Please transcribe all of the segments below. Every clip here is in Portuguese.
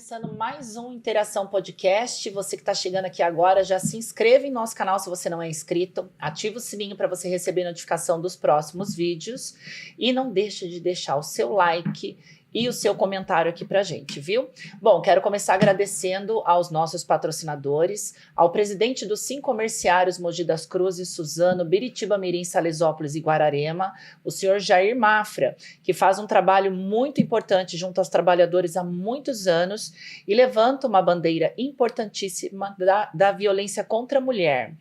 começando mais um Interação Podcast. Você que está chegando aqui agora, já se inscreva em nosso canal se você não é inscrito. Ativa o sininho para você receber notificação dos próximos vídeos. E não deixa de deixar o seu like e o seu comentário aqui pra gente, viu? Bom, quero começar agradecendo aos nossos patrocinadores, ao presidente dos 5 comerciários Mogi das Cruzes, Suzano, Biritiba Mirim, Salesópolis e Guararema, o senhor Jair Mafra, que faz um trabalho muito importante junto aos trabalhadores há muitos anos e levanta uma bandeira importantíssima da violência contra a mulher.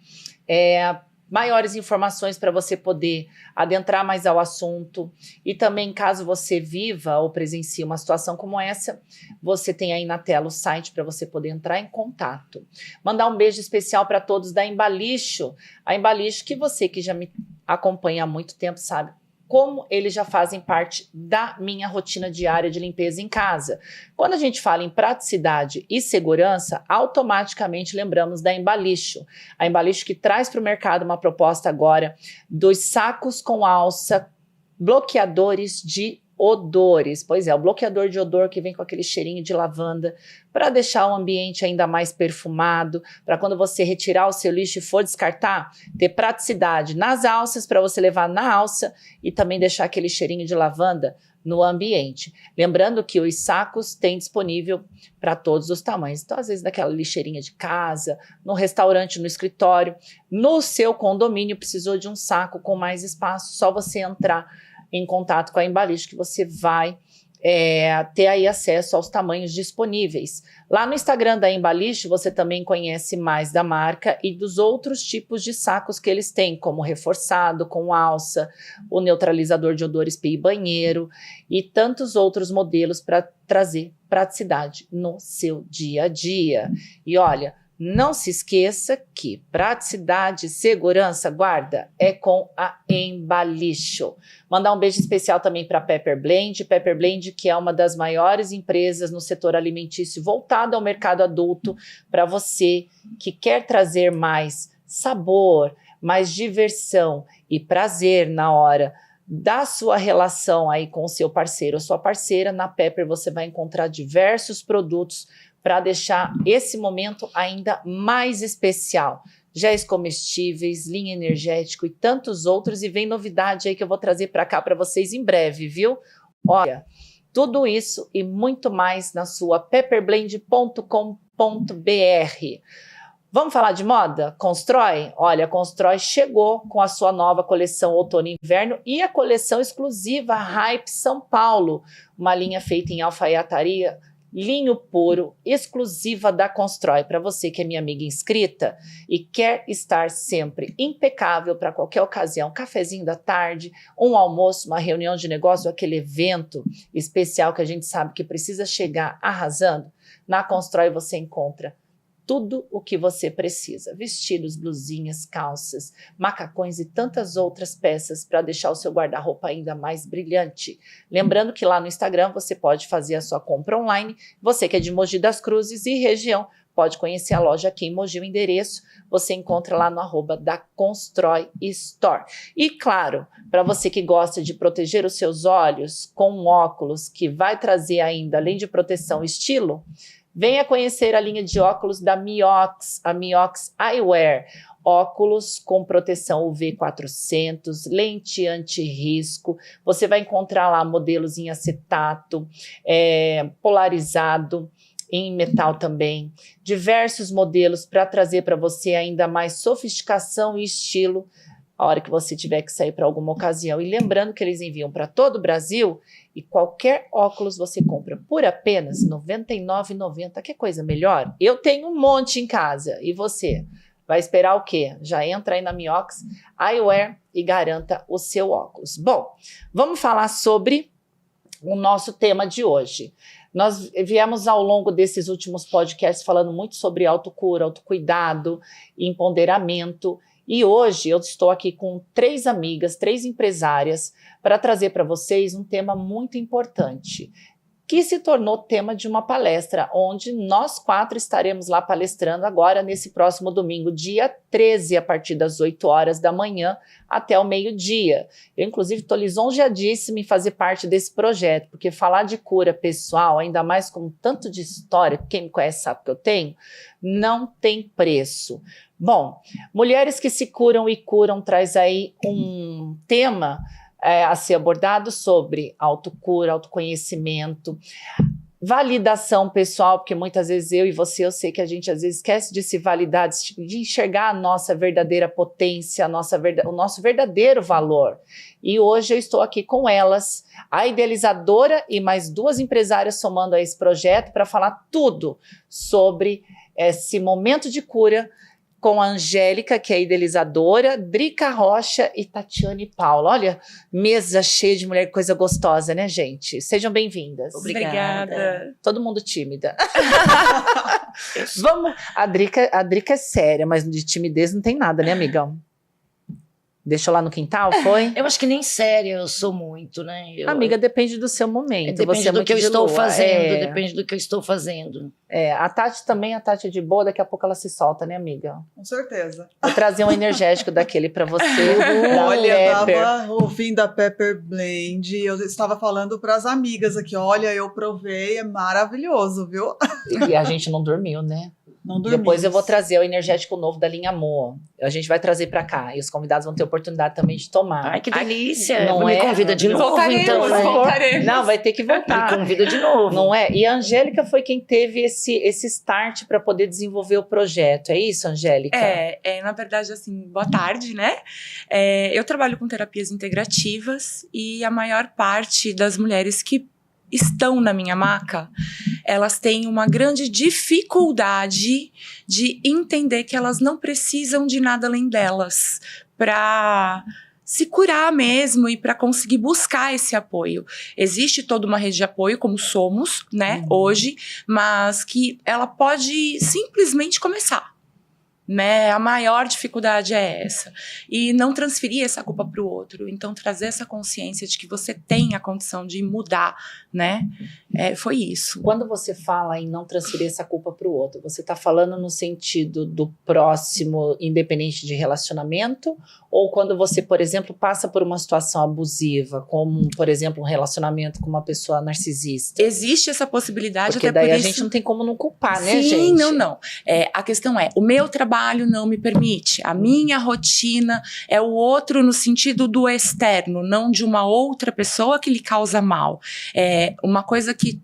Maiores informações para você poder adentrar mais ao assunto e também caso você viva ou presencie uma situação como essa, você tem aí na tela o site para você poder entrar em contato. Mandar um beijo especial para todos da Embalixo, a Embalixo que você que já me acompanha há muito tempo sabe como eles já fazem parte da minha rotina diária de limpeza em casa. Quando a gente fala em praticidade e segurança, automaticamente lembramos da Embalixo. A Embalixo que traz para o mercado uma proposta agora dos sacos com alça, bloqueadores de odores. Pois é, o bloqueador de odor que vem com aquele cheirinho de lavanda para deixar o ambiente ainda mais perfumado, para quando você retirar o seu lixo e for descartar, ter praticidade nas alças para você levar na alça e também deixar aquele cheirinho de lavanda no ambiente. Lembrando que os sacos têm disponível para todos os tamanhos. Então, às vezes, daquela lixeirinha de casa, no restaurante, no escritório, no seu condomínio, precisou de um saco com mais espaço, só você entrar em contato com a Embalixo que você vai ter aí acesso aos tamanhos disponíveis. Lá no Instagram da Embalixo você também conhece mais da marca e dos outros tipos de sacos que eles têm, como reforçado, com alça, o neutralizador de odores pia e banheiro e tantos outros modelos para trazer praticidade no seu dia a dia. E olha, não se esqueça que praticidade e segurança, guarda, é com a Embalixo. Mandar um beijo especial também para a Pepper Blend, que é uma das maiores empresas no setor alimentício voltado ao mercado adulto, para você que quer trazer mais sabor, mais diversão e prazer na hora da sua relação aí com o seu parceiro ou sua parceira. Na Pepper você vai encontrar diversos produtos para deixar esse momento ainda mais especial. Géis comestíveis, linha energético e tantos outros. E vem novidade aí que eu vou trazer para cá para vocês em breve, viu? Olha, tudo isso e muito mais na sua pepperblend.com.br. Vamos falar de moda? Constrói? Olha, a Constrói chegou com a sua nova coleção outono e inverno e a coleção exclusiva Hype São Paulo, uma linha feita em alfaiataria, linho puro, exclusiva da Constrói. Para você que é minha amiga inscrita e quer estar sempre impecável para qualquer ocasião, cafezinho da tarde, um almoço, uma reunião de negócio, aquele evento especial que a gente sabe que precisa chegar arrasando, na Constrói você encontra tudo o que você precisa. Vestidos, blusinhas, calças, macacões e tantas outras peças para deixar o seu guarda-roupa ainda mais brilhante. Lembrando que lá no Instagram você pode fazer a sua compra online. Você que é de Mogi das Cruzes e região, pode conhecer a loja aqui em Mogi, o endereço você encontra lá no @da_Constrói_Store. E claro, para você que gosta de proteger os seus olhos com um óculos que vai trazer ainda, além de proteção, estilo, venha conhecer a linha de óculos da Miox, a Miox Eyewear. Óculos com proteção UV 400, lente anti-risco. Você vai encontrar lá modelos em acetato, polarizado, em metal também. Diversos modelos para trazer para você ainda mais sofisticação e estilo a hora que você tiver que sair para alguma ocasião. E lembrando que eles enviam para todo o Brasil e qualquer óculos você compra por apenas R$ 99,90. Que coisa melhor? Eu tenho um monte em casa. E você? Vai esperar o quê? Já entra aí na Miox Eyewear e garanta o seu óculos. Bom, vamos falar sobre o nosso tema de hoje. Nós viemos ao longo desses últimos podcasts falando muito sobre autocura, autocuidado, empoderamento. E hoje eu estou aqui com 3 amigas, 3 empresárias, para trazer para vocês um tema muito importante. que se tornou tema de uma palestra, onde nós 4 estaremos lá palestrando agora nesse próximo domingo, dia 13, a partir das 8 horas da manhã até o meio-dia. Eu, inclusive, estou lisonjeadíssima em fazer parte desse projeto, porque falar de cura pessoal, ainda mais com tanto de história, quem me conhece sabe que eu tenho, não tem preço. Bom, Mulheres que se curam e curam traz aí um tema a ser abordado sobre autocura, autoconhecimento, validação pessoal, porque muitas vezes eu sei que a gente às vezes esquece de se validar, de enxergar a nossa verdadeira potência, o nosso verdadeiro valor. E hoje eu estou aqui com elas, a idealizadora e mais 2 empresárias somando a esse projeto para falar tudo sobre esse momento de cura, com a Angélica, que é a idealizadora, Drica Rocha e Tatiane Paula. Olha, mesa cheia de mulher, coisa gostosa, né, gente? Sejam bem-vindas. Obrigada. Todo mundo tímida. Vamos, a Drica é séria, mas de timidez não tem nada, né, amigão? Deixou lá no quintal, foi? Eu acho que nem séria eu sou muito, né? Amiga, depende do seu momento. Depende do que eu estou fazendo, depende do que eu estou fazendo. A Tati também, a Tati é de boa, daqui a pouco ela se solta, né, amiga? Com certeza. Vou trazer um energético daquele pra você. Olha, eu tava ouvindo a Pepper Blend, eu estava falando pras amigas aqui, olha, eu provei, é maravilhoso, viu? E a gente não dormiu, né? Não dormimos. Depois eu vou trazer o energético novo da linha Amor. A gente vai trazer pra cá. E os convidados vão ter oportunidade também de tomar. Ai, que delícia. Não me convida de novo, então. Voltaremos. Não, vai ter que voltar. Me convida de novo. Não é? E a Angélica foi quem teve esse start para poder desenvolver o projeto. É isso, Angélica? Na verdade, assim, boa tarde, né? Eu trabalho com terapias integrativas e a maior parte das mulheres que estão na minha maca, elas têm uma grande dificuldade de entender que elas não precisam de nada além delas para se curar mesmo e para conseguir buscar esse apoio. Existe toda uma rede de apoio, como somos, né, hoje, mas que ela pode simplesmente começar. Né? A maior dificuldade é essa. E não transferir essa culpa para o outro. Então, trazer essa consciência de que você tem a condição de mudar, né? Foi isso. Quando você fala em não transferir essa culpa para o outro, você está falando no sentido do próximo, independente de relacionamento? Ou quando você, por exemplo, passa por uma situação abusiva, como, por exemplo, um relacionamento com uma pessoa narcisista? Existe essa possibilidade. Porque até daí por a isso... gente não tem como não culpar, Sim, né, gente? Não. A questão é, o meu trabalho não me permite, a minha rotina é o outro no sentido do externo, não de uma outra pessoa que lhe causa mal. É uma coisa que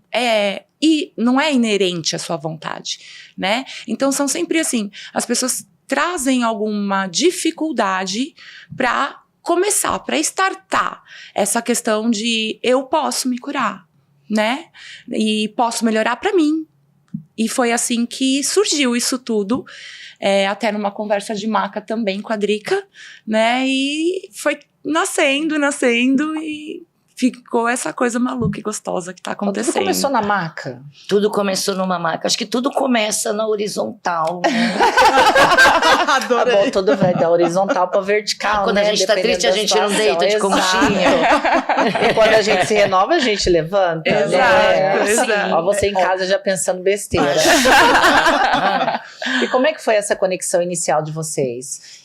e não é inerente à sua vontade, né? Então são sempre assim, as pessoas trazem alguma dificuldade para começar, para startar essa questão de eu posso me curar, né? E posso melhorar para mim. E foi assim que surgiu isso tudo, até numa conversa de maca também com a Drica, né? E foi nascendo e ficou essa coisa maluca e gostosa que tá acontecendo. Tudo começou na maca? Tudo começou numa maca. Acho que tudo começa na horizontal, né? Adorei. Tá bom, tudo vai da horizontal pra vertical, quando né? a gente tá triste, a gente não deita de conchinha. E quando a gente se renova, a gente levanta. Exato. Ó, você em casa já pensando besteira. E como é que foi essa conexão inicial de vocês?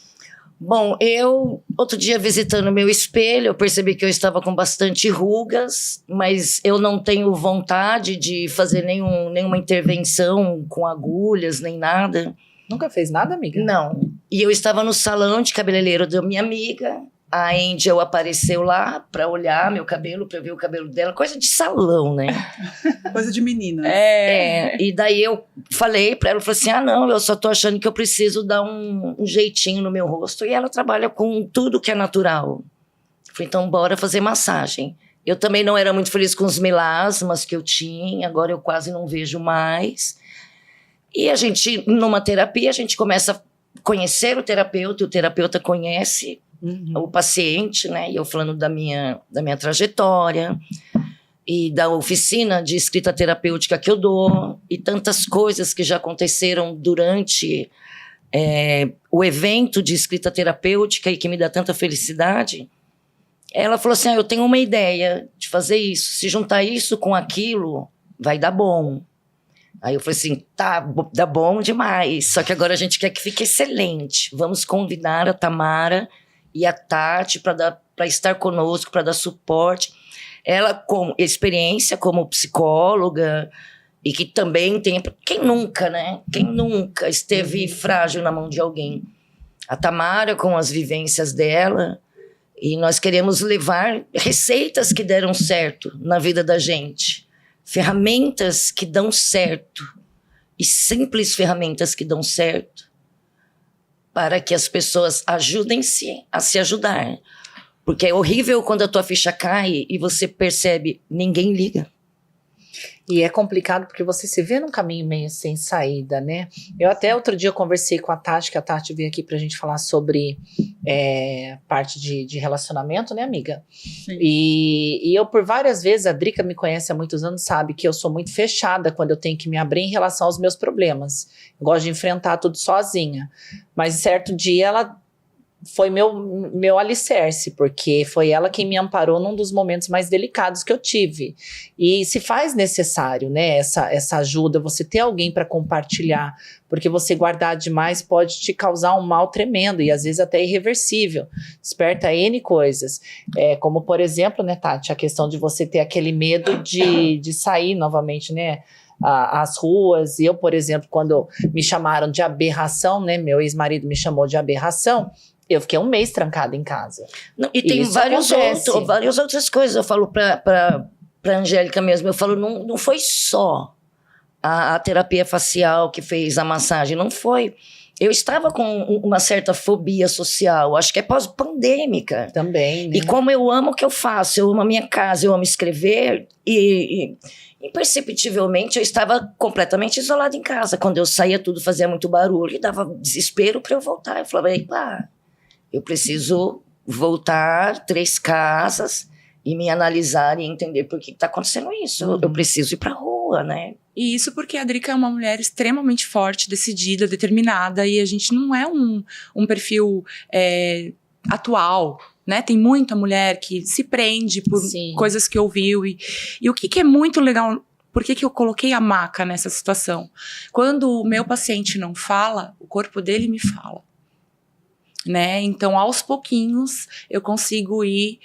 Bom, eu, outro dia visitando meu espelho, eu percebi que eu estava com bastante rugas, mas eu não tenho vontade de fazer nenhuma intervenção com agulhas, nem nada. Nunca fez nada, amiga? Não. E eu estava no salão de cabeleireiro da minha amiga, a Angel apareceu lá pra olhar meu cabelo, pra ver o cabelo dela, coisa de salão, né? Coisa de menina. E daí eu falei pra ela, falei assim, não, eu só tô achando que eu preciso dar um jeitinho no meu rosto. E ela trabalha com tudo que é natural. Falei, então bora fazer massagem. Eu também não era muito feliz com os melasmas que eu tinha, agora eu quase não vejo mais. E a gente, numa terapia, a gente começa a conhecer o terapeuta, e o terapeuta conhece o paciente, né? E eu falando da minha trajetória e da oficina de escrita terapêutica que eu dou e tantas coisas que já aconteceram durante o evento de escrita terapêutica e que me dá tanta felicidade. Ela falou assim, eu tenho uma ideia de fazer isso. Se juntar isso com aquilo, vai dar bom. Aí eu falei assim, tá, dá bom demais. Só que agora a gente quer que fique excelente. Vamos convidar a Tamara e a Tati para estar conosco, para dar suporte. Ela com experiência como psicóloga e que também tem... Quem nunca, né? Quem nunca esteve frágil na mão de alguém? A Tamara com as vivências dela... E nós queremos levar receitas que deram certo na vida da gente. Ferramentas que dão certo. E simples ferramentas que dão certo. Para que as pessoas ajudem-se a se ajudar. Porque é horrível quando a tua ficha cai e você percebe, ninguém liga. E é complicado porque você se vê num caminho meio sem saída, né? Eu até outro dia conversei com a Tati, que a Tati veio aqui pra gente falar sobre parte de relacionamento, né, amiga? Sim. E eu, por várias vezes, a Drica me conhece há muitos anos, sabe que eu sou muito fechada quando eu tenho que me abrir em relação aos meus problemas. Eu gosto de enfrentar tudo sozinha. Mas certo dia ela foi meu alicerce, porque foi ela quem me amparou num dos momentos mais delicados que eu tive. E se faz necessário, né, essa ajuda, você ter alguém para compartilhar, porque você guardar demais pode te causar um mal tremendo e às vezes até irreversível. Desperta N coisas. Como, por exemplo, né, Tati, a questão de você ter aquele medo de sair novamente, né, as ruas. E eu, por exemplo, quando me chamaram de aberração, né, meu ex-marido me chamou de aberração, eu fiquei um mês trancada em casa. Não, e tem várias outras coisas. Eu falo para Angélica mesmo, eu falo, não foi só a terapia facial que fez a massagem, não foi. Eu estava com uma certa fobia social, acho que é pós-pandêmica. Também, né? E como eu amo o que eu faço, eu amo a minha casa, eu amo escrever, e imperceptivelmente eu estava completamente isolada em casa. Quando eu saía, tudo fazia muito barulho e dava desespero para eu voltar. Eu falava, pá, eu preciso voltar 3 casas e me analisar e entender por que está acontecendo isso. Eu preciso ir para a rua, né? E isso porque a Drica é uma mulher extremamente forte, decidida, determinada, e a gente não é um perfil atual, né? Tem muita mulher que se prende por coisas que ouviu. E o que é muito legal, por que eu coloquei a maca nessa situação? Quando o meu paciente não fala, o corpo dele me fala. Né? Então, aos pouquinhos, eu consigo ir.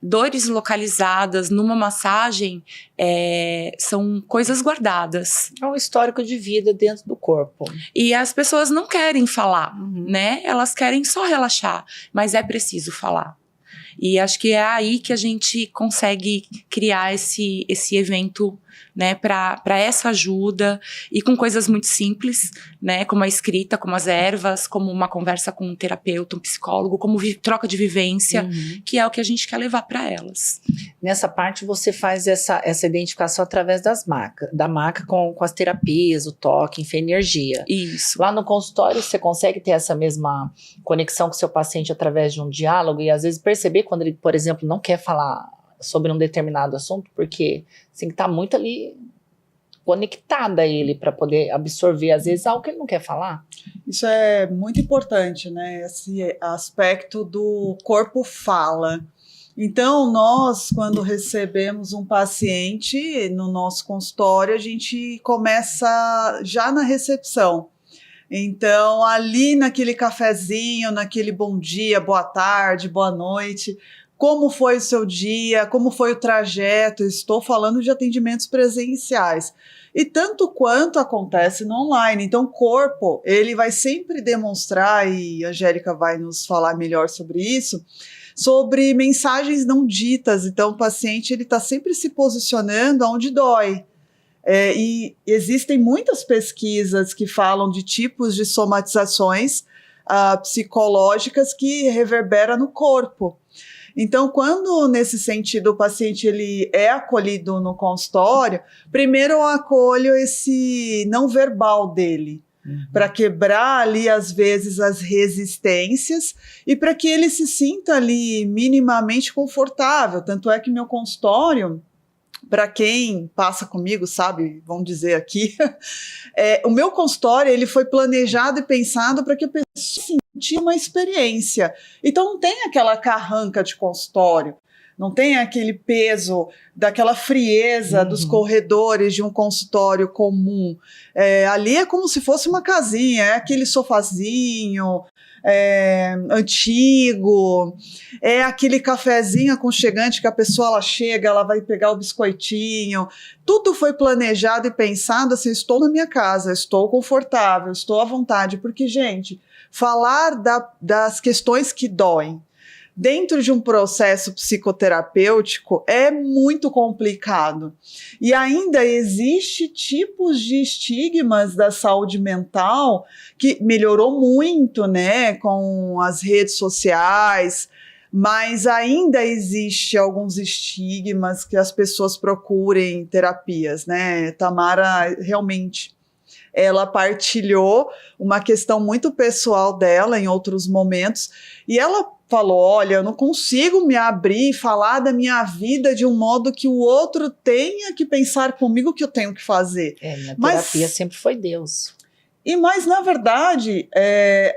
Dores localizadas numa massagem são coisas guardadas. É um histórico de vida dentro do corpo. E as pessoas não querem falar, né? Elas querem só relaxar, mas é preciso falar. E acho que é aí que a gente consegue criar esse evento, né, para essa ajuda, e com coisas muito simples, né, como a escrita, como as ervas, como uma conversa com um terapeuta, um psicólogo, como troca de vivência, que é o que a gente quer levar para elas. Nessa parte você faz essa identificação através da maca com as terapias, o toque, enfim, energia. Isso. Lá no consultório você consegue ter essa mesma conexão com o seu paciente através de um diálogo e às vezes perceber quando ele, por exemplo, não quer falar sobre um determinado assunto, porque tem que estar muito ali conectada a ele para poder absorver, às vezes, algo que ele não quer falar. Isso é muito importante, né? Esse aspecto do corpo fala. Então, nós, quando recebemos um paciente no nosso consultório, a gente começa já na recepção. Então, ali naquele cafezinho, naquele bom dia, boa tarde, boa noite, como foi o seu dia, como foi o trajeto, estou falando de atendimentos presenciais. E tanto quanto acontece no online. Então, o corpo, ele vai sempre demonstrar, e a Angélica vai nos falar melhor sobre isso, sobre mensagens não ditas. Então, o paciente está sempre se posicionando onde dói. E existem muitas pesquisas que falam de tipos de somatizações psicológicas que reverberam no corpo. Então, quando nesse sentido o paciente ele é acolhido no consultório, primeiro eu acolho esse não verbal dele, para quebrar ali às vezes as resistências e para que ele se sinta ali minimamente confortável. Tanto é que meu consultório, para quem passa comigo, sabe, vamos dizer aqui, o meu consultório ele foi planejado e pensado para que a pessoa sentisse uma experiência. Então não tem aquela carranca de consultório, não tem aquele peso daquela frieza dos corredores de um consultório comum. Ali é como se fosse uma casinha, é aquele sofazinho antigo, é aquele cafezinho aconchegante que a pessoa ela chega, ela vai pegar o biscoitinho. Tudo foi planejado e pensado assim, estou na minha casa, estou confortável, estou à vontade, porque, gente, falar das questões que doem dentro de um processo psicoterapêutico é muito complicado. E ainda existe tipos de estigmas da saúde mental que melhorou muito, né, com as redes sociais, mas ainda existe alguns estigmas que as pessoas procurem terapias, né? Tamara realmente ela partilhou uma questão muito pessoal dela em outros momentos e ela falou, olha, eu não consigo me abrir e falar da minha vida de um modo que o outro tenha que pensar comigo o que eu tenho que fazer. Minha terapia sempre foi Deus. Mas, na verdade,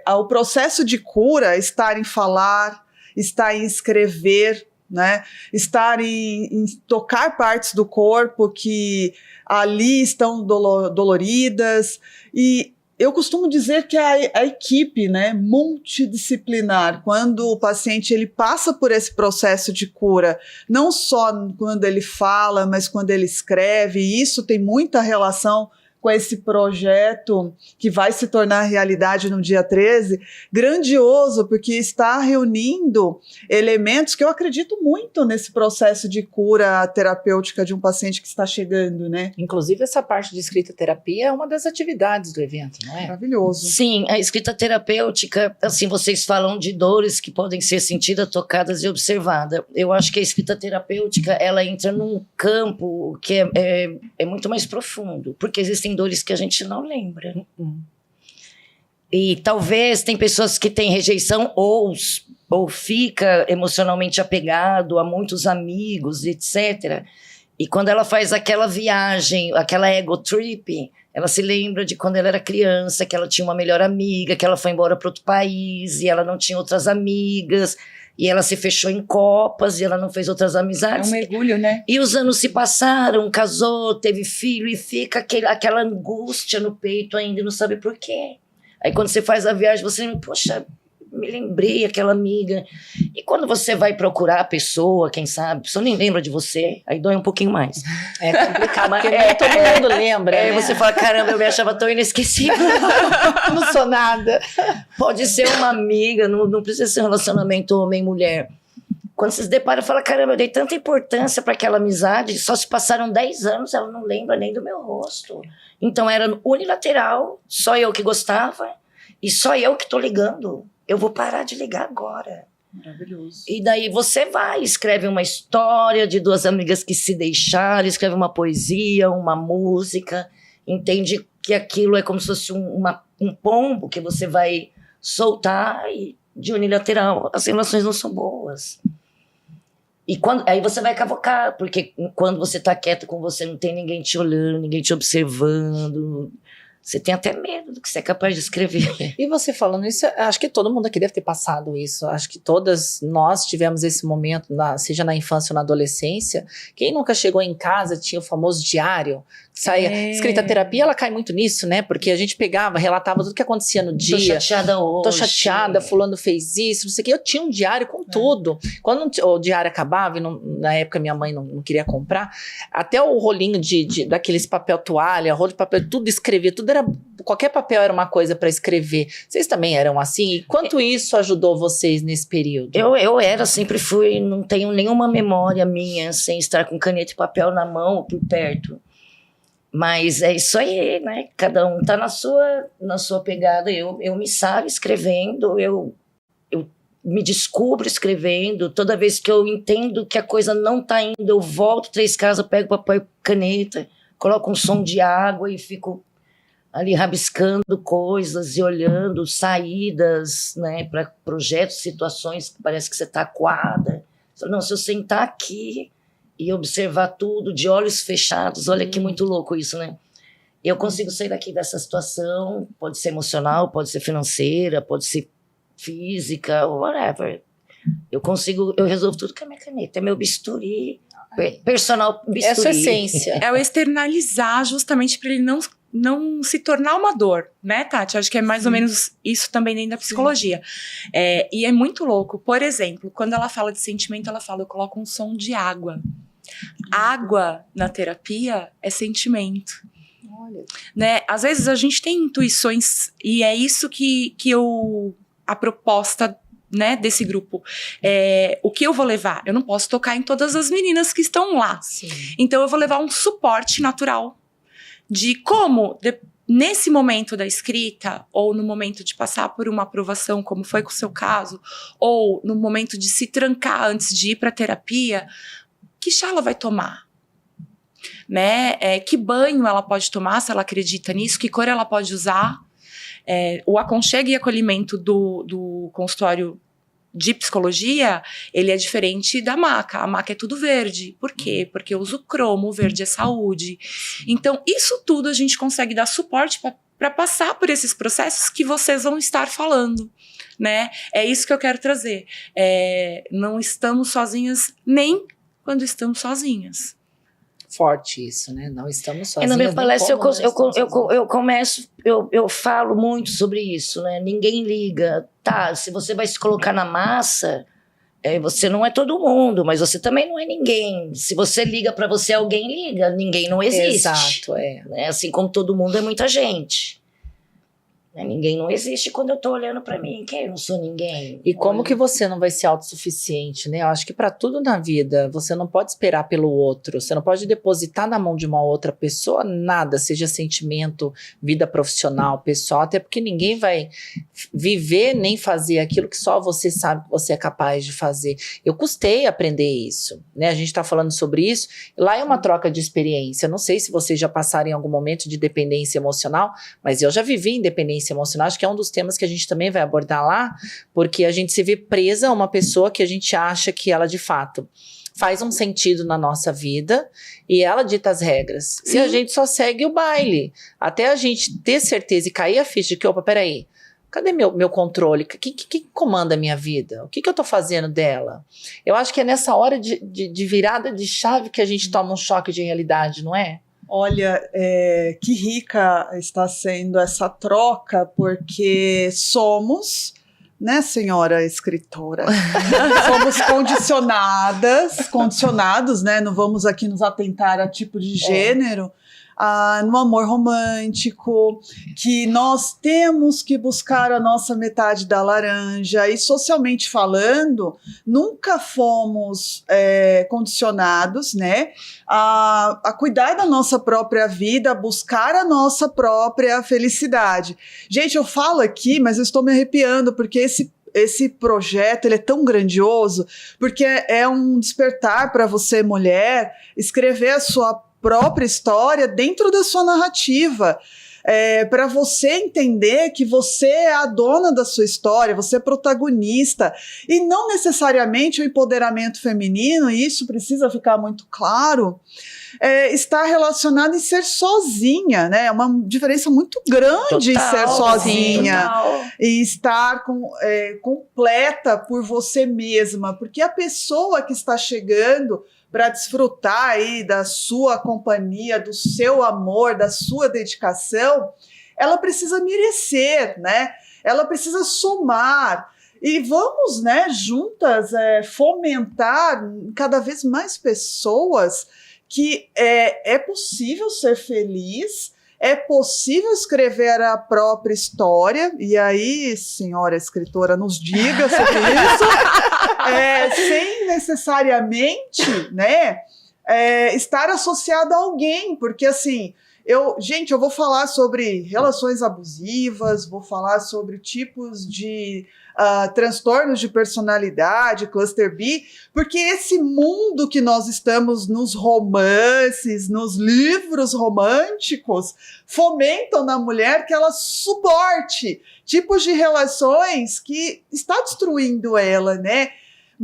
o processo de cura está em falar, está em escrever, né? Estar em tocar partes do corpo que ali estão doloridas. E eu costumo dizer que a equipe, né, multidisciplinar, quando o paciente ele passa por esse processo de cura, não só quando ele fala, mas quando ele escreve, e isso tem muita relação com esse projeto que vai se tornar realidade no dia 13, grandioso, porque está reunindo elementos que eu acredito muito nesse processo de cura terapêutica de um paciente que está chegando, né? Inclusive, essa parte de escrita terapia é uma das atividades do evento, não é? Maravilhoso. Sim, a escrita terapêutica, assim, vocês falam de dores que podem ser sentidas, tocadas e observadas. Eu acho que a escrita terapêutica, ela entra num campo que é muito mais profundo, porque existem dores que a gente não lembra. E talvez tem pessoas que têm rejeição ou fica emocionalmente apegado a muitos amigos, etc. E quando ela faz aquela viagem, aquela ego trip, ela se lembra de quando ela era criança, que ela tinha uma melhor amiga, que ela foi embora para outro país e ela não tinha outras amigas. E ela se fechou em copas e ela não fez outras amizades. É um mergulho, né? E os anos se passaram, casou, teve filho e fica aquela angústia no peito ainda e não sabe por quê. Aí quando você faz a viagem, você lembra, poxa, me lembrei aquela amiga. E quando você vai procurar a pessoa, quem sabe, a pessoa nem lembra de você, aí dói um pouquinho mais. É complicado, porque nem todo mundo lembra. Aí né? você fala, caramba, eu me achava tão inesquecível. Não sou nada. Pode ser uma amiga, não precisa ser um relacionamento homem-mulher. Quando você se depara, fala, caramba, eu dei tanta importância para aquela amizade, só se passaram 10 anos, ela não lembra nem do meu rosto. Então era unilateral, só eu que gostava, e só eu que tô ligando. Eu vou parar de ligar agora. Maravilhoso. E daí você vai, escreve uma história de duas amigas que se deixaram, escreve uma poesia, uma música, entende que aquilo é como se fosse um pombo que você vai soltar e de unilateral. As relações não são boas. E aí você vai cavocar, porque quando você tá quieto com você, não tem ninguém te olhando, ninguém te observando. Você tem até medo do que você é capaz de escrever. E você falando isso, acho que todo mundo aqui deve ter passado isso. Acho que todas nós tivemos esse momento, seja na infância ou na adolescência. Quem nunca chegou em casa, tinha o famoso diário, que saía. Escrita terapia, ela cai muito nisso, né? Porque a gente pegava, relatava tudo que acontecia no dia. Tô chateada hoje. Tô chateada, fulano fez isso, não sei o quê. Eu tinha um diário com tudo. Quando o diário acabava, e na época minha mãe não queria comprar, até o rolinho daqueles papel toalha, rolo de papel, tudo escrevia, qualquer papel era uma coisa para escrever. Vocês também eram assim? E quanto isso ajudou vocês nesse período? Eu sempre fui, não tenho nenhuma memória minha sem estar com caneta e papel na mão ou por perto. Mas é isso aí, né? Cada um tá na sua pegada. Eu me saio escrevendo, eu me descubro escrevendo. Toda vez que eu entendo que a coisa não tá indo, eu volto 3 casas, pego papel e caneta, coloco um som de água e fico ali rabiscando coisas e olhando saídas, né, para projetos, situações que parece que você está acuada. Não, se eu sentar aqui e observar tudo de olhos fechados. Olha que muito louco isso, né? Eu consigo sair daqui dessa situação, pode ser emocional, pode ser financeira, pode ser física, whatever. Eu resolvo tudo com a minha caneta, é meu bisturi, personal bisturi. É a sua essência. É o externalizar justamente para ele não se tornar uma dor, né, Tati? Acho que é mais ou menos isso também dentro da psicologia. E é muito louco. Por exemplo, quando ela fala de sentimento, ela fala, eu coloco um som de água. Água na terapia é sentimento. Olha. Né? Às vezes a gente tem intuições e é isso que a proposta, né, desse grupo. O que eu vou levar? Eu não posso tocar em todas as meninas que estão lá. Sim. Então eu vou levar um suporte natural de como, nesse momento da escrita, ou no momento de passar por uma aprovação, como foi com o seu caso, ou no momento de se trancar antes de ir para terapia, que chá ela vai tomar? Né? Que banho ela pode tomar, se ela acredita nisso, que cor ela pode usar. O aconchego e acolhimento do consultório de psicologia, ele é diferente da maca. A maca é tudo verde. Por quê? Porque eu uso cromo, o verde é saúde. Então, isso tudo a gente consegue dar suporte para passar por esses processos que vocês vão estar falando, né? É isso que eu quero trazer. Não estamos sozinhas nem quando estamos sozinhas. Forte isso, né? Não estamos sozinhos. Na minha palestra eu falo muito sobre isso, né? Ninguém liga. Tá, se você vai se colocar na massa, você não é todo mundo, mas você também não é ninguém. Se você liga pra você, alguém liga. Ninguém não existe. Exato, Né? Assim como todo mundo é muita gente. Né? Ninguém não existe quando eu tô olhando pra mim, que eu não sou ninguém. E como que você não vai ser autossuficiente, né? Eu acho que para tudo na vida, você não pode esperar pelo outro, você não pode depositar na mão de uma outra pessoa nada, seja sentimento, vida profissional, pessoal, até porque ninguém vai viver nem fazer aquilo que só você sabe que você é capaz de fazer. Eu custei aprender isso, né? A gente tá falando sobre isso, lá é uma troca de experiência. Não sei se vocês já passaram em algum momento de dependência emocional, mas eu já vivi independência emocional, acho que é um dos temas que a gente também vai abordar lá, porque a gente se vê presa a uma pessoa que a gente acha que ela de fato faz um sentido na nossa vida e ela dita as regras. Sim. E a gente só segue o baile, até a gente ter certeza e cair a ficha de que, opa, peraí, cadê meu controle? Quem comanda a minha vida? O que eu tô fazendo dela? Eu acho que é nessa hora de virada de chave que a gente toma um choque de realidade, não é? Olha, que rica está sendo essa troca, porque somos, né, senhora escritora, somos condicionados, né, não vamos aqui nos atentar a tipo de gênero, no amor romântico, que nós temos que buscar a nossa metade da laranja, e socialmente falando, nunca fomos condicionados, né, a cuidar da nossa própria vida, a buscar a nossa própria felicidade. Gente, eu falo aqui, mas eu estou me arrepiando, porque esse projeto ele é tão grandioso, porque é um despertar para você, mulher, escrever a sua própria história dentro da sua narrativa, para você entender que você é a dona da sua história, você é protagonista, e não necessariamente o empoderamento feminino, e isso precisa ficar muito claro, está relacionado em ser sozinha, né? É uma diferença muito grande em ser sozinha, e estar completa por você mesma, porque a pessoa que está chegando para desfrutar aí da sua companhia, do seu amor, da sua dedicação, ela precisa merecer, né? Ela precisa somar. E vamos, né, juntas fomentar cada vez mais pessoas que é possível ser feliz, é possível escrever a própria história, e aí, senhora escritora, nos diga sobre isso, sem necessariamente, né, estar associada a alguém, porque assim, eu vou falar sobre relações abusivas, vou falar sobre tipos de transtornos de personalidade, cluster B, porque esse mundo que nós estamos nos romances, nos livros românticos, fomentam na mulher que ela suporte tipos de relações que está destruindo ela, né?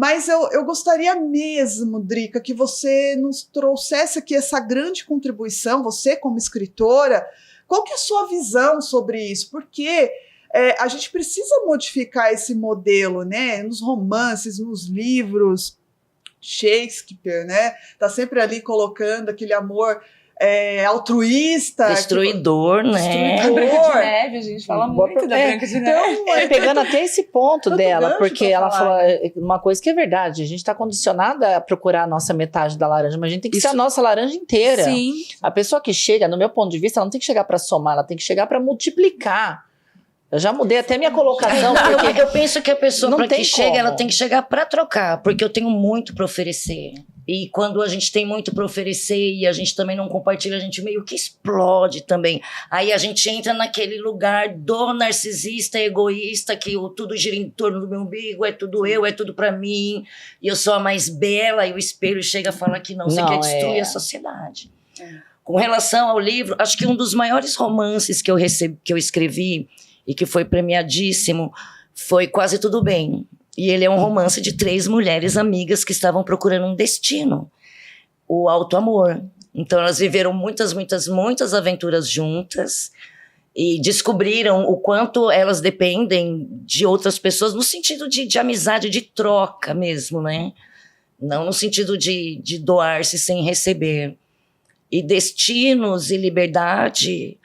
Mas eu gostaria mesmo, Drica, que você nos trouxesse aqui essa grande contribuição, você como escritora, qual que é a sua visão sobre isso? Porque a gente precisa modificar esse modelo, né? Nos romances, nos livros, Shakespeare, né? Tá sempre ali colocando aquele amor altruísta. Destruidor, né? Branca de Neve, a gente fala muito da Branca de Neve. Então, pegando até esse ponto dela, porque ela falou falar. uma coisa que é verdade, a gente está condicionada a procurar a nossa metade da laranja, mas a gente tem que ser a nossa laranja inteira. Sim. A pessoa que chega, no meu ponto de vista, ela não tem que chegar para somar, ela tem que chegar para multiplicar. Eu já mudei até minha colocação, porque Eu penso que a pessoa, Não para que tem chega, como. ela tem que chegar para trocar, porque eu tenho muito para oferecer. E quando a gente tem muito para oferecer e a gente também não compartilha, a gente meio que explode também. Aí a gente entra naquele lugar do narcisista egoísta, que tudo gira em torno do meu umbigo, é tudo eu, é tudo para mim, e eu sou a mais bela, e o espelho chega e fala que não, você quer destruir a sociedade. Com relação ao livro, acho que um dos maiores romances que eu escrevi e que foi premiadíssimo foi Quase Tudo Bem. E ele é um romance de 3 mulheres amigas que estavam procurando um destino, o auto-amor. Então elas viveram muitas aventuras juntas e descobriram o quanto elas dependem de outras pessoas no sentido de amizade, de troca mesmo, né? Não no sentido de doar-se sem receber. E destinos e liberdade...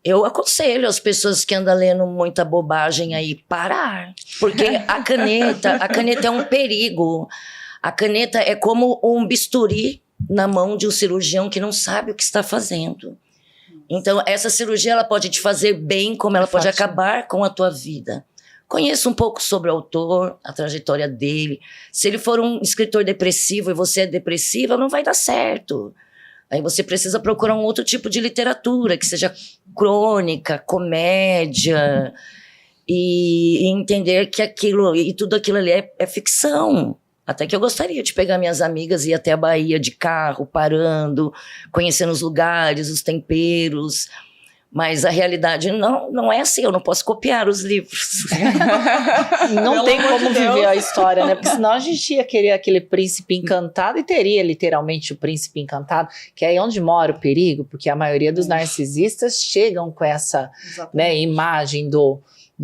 Eu aconselho as pessoas que andam lendo muita bobagem aí parar, porque a caneta é um perigo. A caneta é como um bisturi na mão de um cirurgião que não sabe o que está fazendo. Então, essa cirurgia ela pode te fazer bem, como ela pode acabar com a tua vida. Conheça um pouco sobre o autor, a trajetória dele. Se ele for um escritor depressivo e você é depressiva, não vai dar certo. Aí você precisa procurar um outro tipo de literatura, que seja crônica, comédia, e entender que aquilo, e tudo aquilo ali é ficção. Até que eu gostaria de pegar minhas amigas e ir até a Bahia de carro, parando, conhecendo os lugares, os temperos. Mas a realidade não é assim, eu não posso copiar os livros. não tem como viver a história, né? Porque senão a gente ia querer aquele príncipe encantado e teria literalmente o príncipe encantado, que é aí onde mora o perigo, porque a maioria dos narcisistas chegam com essa, né, imagem do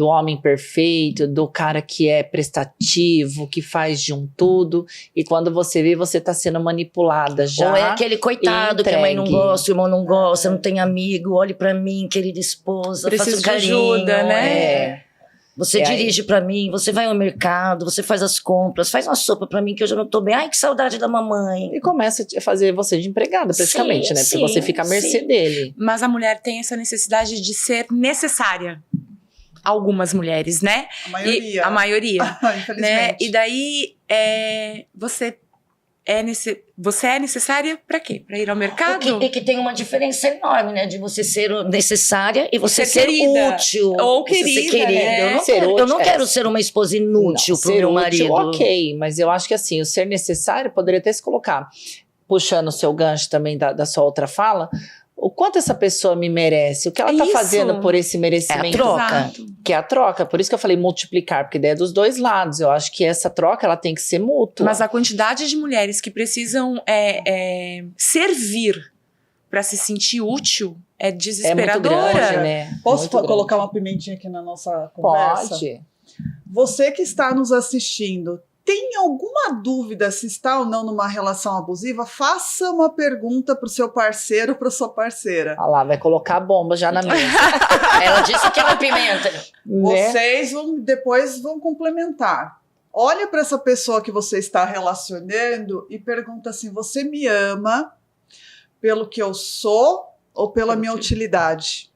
homem perfeito, do cara que é prestativo, que faz de um tudo, e quando você vê, você tá sendo manipulada já. Ou é aquele coitado que a mãe não gosta, o irmão não gosta, não tem amigo, olhe pra mim, querida esposa, faça um carinho. Ajuda, né? Você dirige pra mim, você vai ao mercado, você faz as compras, faz uma sopa pra mim que eu já não tô bem. Ai, que saudade da mamãe. E começa a fazer você de empregada, praticamente, né? Porque você fica à mercê dele. Mas a mulher tem essa necessidade de ser necessária. Algumas mulheres, né? A maioria. Infelizmente. Né? E daí, você é necessária para quê? Para ir ao mercado? E que tem uma diferença enorme, né? De você ser necessária e você ser querida. Útil. Ou querida, ser querida. Né? Eu não quero ser uma esposa inútil pro meu marido. Ok, mas eu acho que assim, o ser necessário poderia até se colocar, puxando o seu gancho também da sua outra fala, o quanto essa pessoa me merece, o que ela tá fazendo por esse merecimento. É a troca. Exato. Que é a troca, por isso que eu falei multiplicar, porque ideia é dos dois lados. Eu acho que essa troca ela tem que ser mútua. Mas a quantidade de mulheres que precisam servir para se sentir útil é desesperadora. É muito grande, né? Posso Muito colocar grande. uma pimentinha aqui na nossa conversa? Pode. Você que está nos assistindo, tem alguma dúvida se está ou não numa relação abusiva? Faça uma pergunta para o seu parceiro ou para sua parceira. Olha lá, vai colocar a bomba já na mesa. Ela disse que ela pimenta. Né? Vocês depois vão complementar. Olha para essa pessoa que você está relacionando e pergunta assim: você me ama pelo que eu sou ou pela minha utilidade?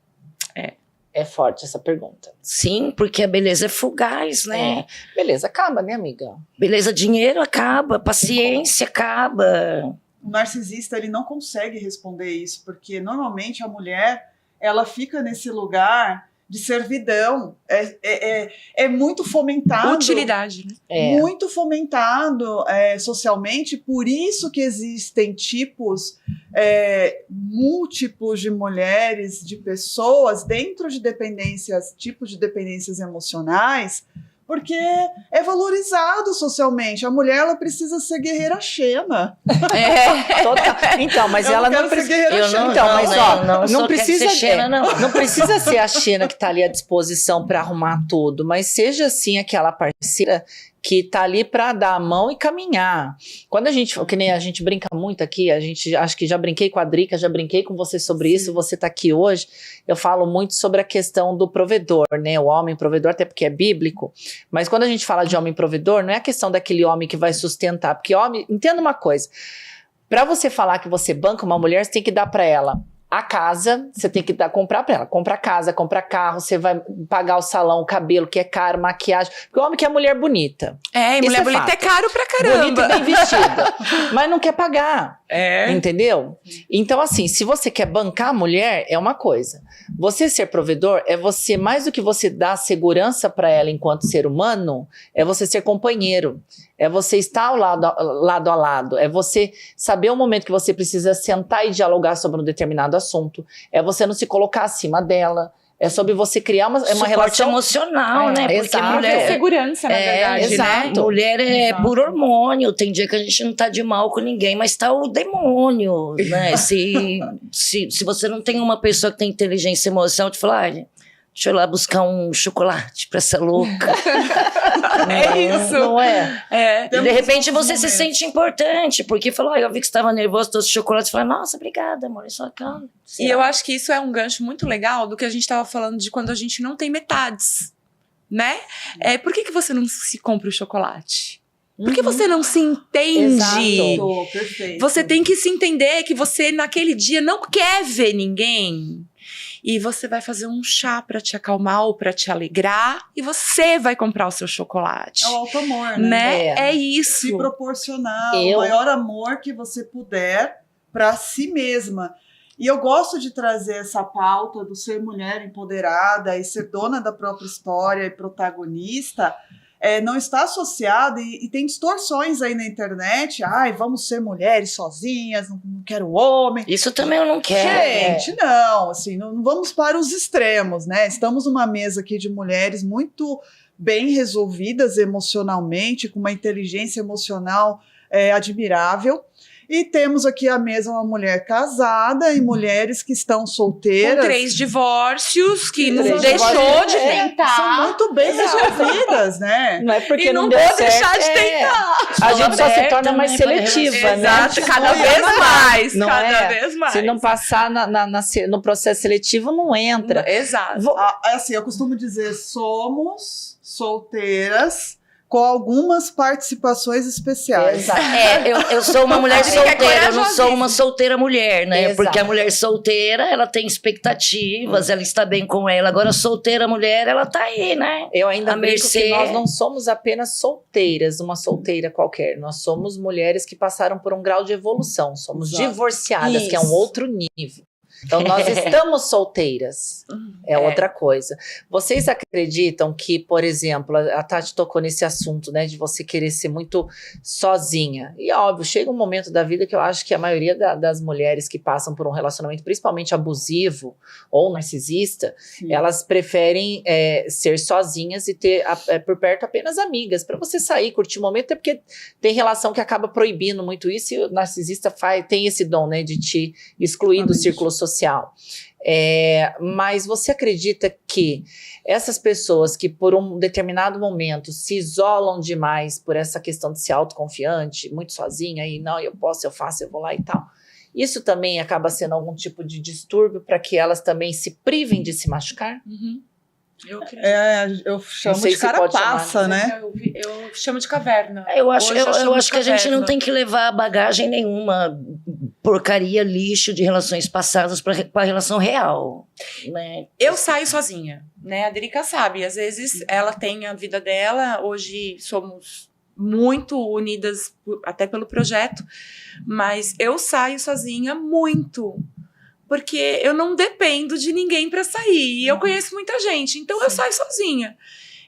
É forte essa pergunta. Sim, porque a beleza é fugaz, né? Beleza, acaba, né, amiga? Beleza, dinheiro acaba, paciência acaba. O narcisista ele não consegue responder isso, porque normalmente a mulher ela fica nesse lugar de servidão. É muito fomentado. Utilidade, né? Muito fomentado socialmente, por isso que existem tipos múltiplos de mulheres, de pessoas dentro de dependências, tipos de dependências emocionais, Porque é valorizado socialmente. A mulher, ela precisa ser guerreira Xena. Total. Então, mas Eu ela não não quero ser precisa. guerreira Xena. Então, mas ó, não não só quero precisa ser Xena, não. não precisa ser a Xena que tá ali à disposição para arrumar tudo, mas seja assim aquela parceira que tá ali para dar a mão e caminhar. Quando a gente, que nem a gente brinca muito aqui, a gente, acho que já brinquei com a Drica, já brinquei com você sobre isso, você tá aqui hoje, eu falo muito sobre a questão do provedor, né, o homem provedor, até porque é bíblico, mas quando a gente fala de homem provedor, não é a questão daquele homem que vai sustentar, porque homem, entenda uma coisa, para você falar que você banca uma mulher, você tem que dar para ela a casa, você tem que comprar pra ela. Compra casa, compra carro, você vai pagar o salão, o cabelo, que é caro, maquiagem. Porque o homem quer mulher bonita. E Isso mulher bonita fato. é caro pra caramba. Bonita e bem vestida. Mas não quer pagar. É. Entendeu? Então, assim, se você quer bancar a mulher, é uma coisa. Você ser provedor é você, mais do que você dar segurança pra ela enquanto ser humano, é você ser companheiro. É você estar lado a lado. É você saber o momento que você precisa sentar e dialogar sobre um determinado assunto. É você não se colocar acima dela. É sobre você criar uma Suporte relação emocional, né? Porque exato. mulher... segurança, na verdade, exato. né? Mulher é Exato. por hormônio. Tem dia que a gente não tá de mal com ninguém, mas tá o demônio, né? se você não tem uma pessoa que tem inteligência emocional, te falar, deixa eu ir lá buscar um chocolate pra essa louca. É isso. Não é? E de repente você momentos. se sente importante, porque falou, eu vi que você estava nervoso, trouxe chocolate. Você fala, nossa, obrigada, amor, só calma. E eu acho que isso é um gancho muito legal do que a gente estava falando de quando a gente não tem metades, né? Por que você não se compra o chocolate? Por que você não se entende? Exato. Perfeito. Você tem que se entender que você naquele dia não quer ver ninguém. E você vai fazer um chá pra te acalmar ou pra te alegrar. E você vai comprar o seu chocolate. É o alto amor, né? Né? É. É isso. Se proporcionar Eu- o maior amor que você puder para si mesma. E eu gosto de trazer essa pauta do ser mulher empoderada e ser dona da própria história e protagonista. Não está associado e tem distorções aí na internet. Ai, vamos ser mulheres sozinhas, não quero homem. Isso também eu não quero. Gente, não, assim, não vamos para os extremos, né? Estamos numa mesa aqui de mulheres muito bem resolvidas emocionalmente, com uma inteligência emocional admirável. E temos aqui à mesa uma mulher casada e mulheres que estão Com solteiras. 3 divórcios, que não Três deixou divórcios, de São tentar. muito bem resolvidas, né? Não é porque E não deu vou certo. deixar de tentar. A gente só se aberta, torna mais né, para seletiva, né? Exato, cada vez mais. Não cada é? vez mais. Se não passar no processo seletivo, não entra. Exato. Assim, eu costumo dizer, somos solteiras com algumas participações especiais. Exato. Eu sou uma mulher A Drica é solteira, eu não sou uma corajosíssima. solteira mulher, né? Exato. Porque a mulher solteira, ela tem expectativas, ela está bem com ela. Agora, a solteira mulher, ela tá aí, né? Eu ainda A brinco mercê. que nós não somos apenas solteiras, uma solteira qualquer. Nós somos mulheres que passaram por um grau de evolução. Somos Exato. divorciadas, que é um Isso. outro nível. Então, nós estamos solteiras. É outra coisa. Vocês acreditam que, por exemplo, a Tati tocou nesse assunto, né, de você querer ser muito sozinha. E, óbvio, chega um momento da vida que eu acho que a maioria das mulheres que passam por um relacionamento, principalmente abusivo ou narcisista, Sim. elas preferem ser sozinhas e ter por perto apenas amigas, para você sair, curtir o momento, até porque tem relação que acaba proibindo muito isso e o narcisista tem esse dom, né, de te excluir do Exatamente. círculo social. Mas você acredita que essas pessoas que por um determinado momento se isolam demais por essa questão de ser autoconfiante, muito sozinha, e não, eu posso, eu faço, eu vou lá e tal, isso também acaba sendo algum tipo de distúrbio para que elas também se privem de se machucar? Uhum. Eu acredito. Eu chamo sei de se pode carapaça, chamar, né? Eu chamo de caverna. Eu acho, Hoje eu chamo acho de que a gente caverna. não tem que levar bagagem nenhuma, porcaria, lixo de relações passadas para a relação real, né? Eu saio sozinha, né? A Drica sabe. Às vezes ela tem a vida dela. Hoje somos muito unidas, até pelo projeto. Mas eu saio sozinha muito. Porque eu não dependo de ninguém para sair. E eu conheço muita gente. Então eu saio sozinha.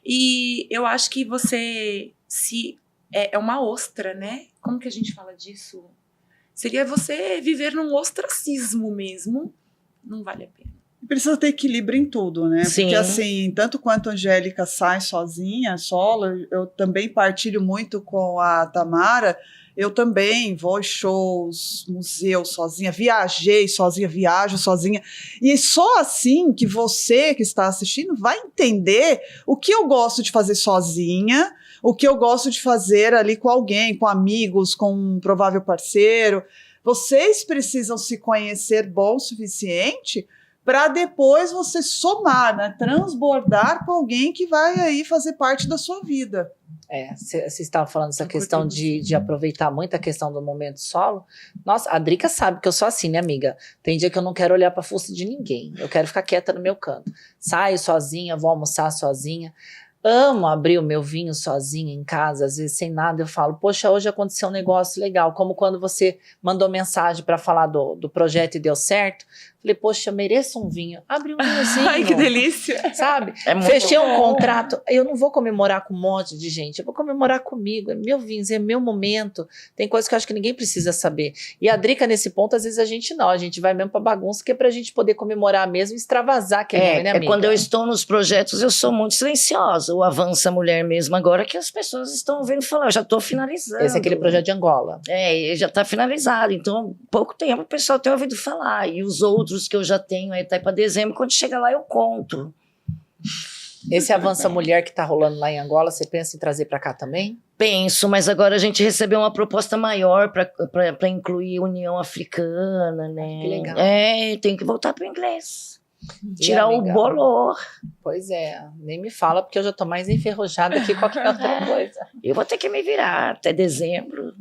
E eu acho que você é uma ostra, né? Como que a gente fala disso? Seria você viver num ostracismo mesmo. Não vale a pena. Precisa ter equilíbrio em tudo, né? Sim. Porque assim, tanto quanto a Angélica sai sozinha, solo, eu também partilho muito com a Tamara. Eu também vou em shows, museus sozinha, viajei sozinha, viajo sozinha. E só assim que você que está assistindo vai entender o que eu gosto de fazer sozinha, o que eu gosto de fazer ali com alguém, com amigos, com um provável parceiro. Vocês precisam se conhecer bom o suficiente para depois você somar, né? Transbordar com alguém que vai aí fazer parte da sua vida. Você estava falando essa questão de aproveitar muito a questão do momento solo. Nossa, a Drica sabe que eu sou assim, né, amiga? Tem dia que eu não quero olhar para fuça de ninguém. Eu quero ficar quieta no meu canto. Saio sozinha, vou almoçar sozinha. Amo abrir o meu vinho sozinha em casa, às vezes sem nada. Eu falo, poxa, hoje aconteceu um negócio legal. Como quando você mandou mensagem para falar do projeto e deu certo. Falei, poxa, eu mereço um vinho. Abri um vinhozinho. Ai, que delícia. Sabe? É muito Fechei um bom. contrato. Eu não vou comemorar com um monte de gente. Eu vou comemorar comigo. É meu vinho, é meu momento. Tem coisas que eu acho que ninguém precisa saber. E a Drica, nesse ponto, às vezes a gente não. A gente vai mesmo pra bagunça, que é pra gente poder comemorar mesmo e extravasar aquele momento, né, amiga? Quando eu estou nos projetos, eu sou muito silenciosa. O Avança Mulher mesmo agora, que as pessoas estão vendo falar, eu já estou finalizando. Esse é aquele projeto de Angola. Ele já está finalizado. Então, pouco tempo o pessoal tem ouvido falar. E os outros que eu já tenho aí tá para dezembro, quando chega lá eu conto. Esse Avança Mulher que tá rolando lá em Angola, você pensa em trazer pra cá também? Penso, mas agora a gente recebeu uma proposta maior para incluir União Africana, né? Que legal. Tem que voltar para o inglês. E, Tirar o amiga? bolor. Pois é, nem me fala, porque eu já tô mais enferrujada que qualquer outra coisa. Eu vou ter que me virar até dezembro.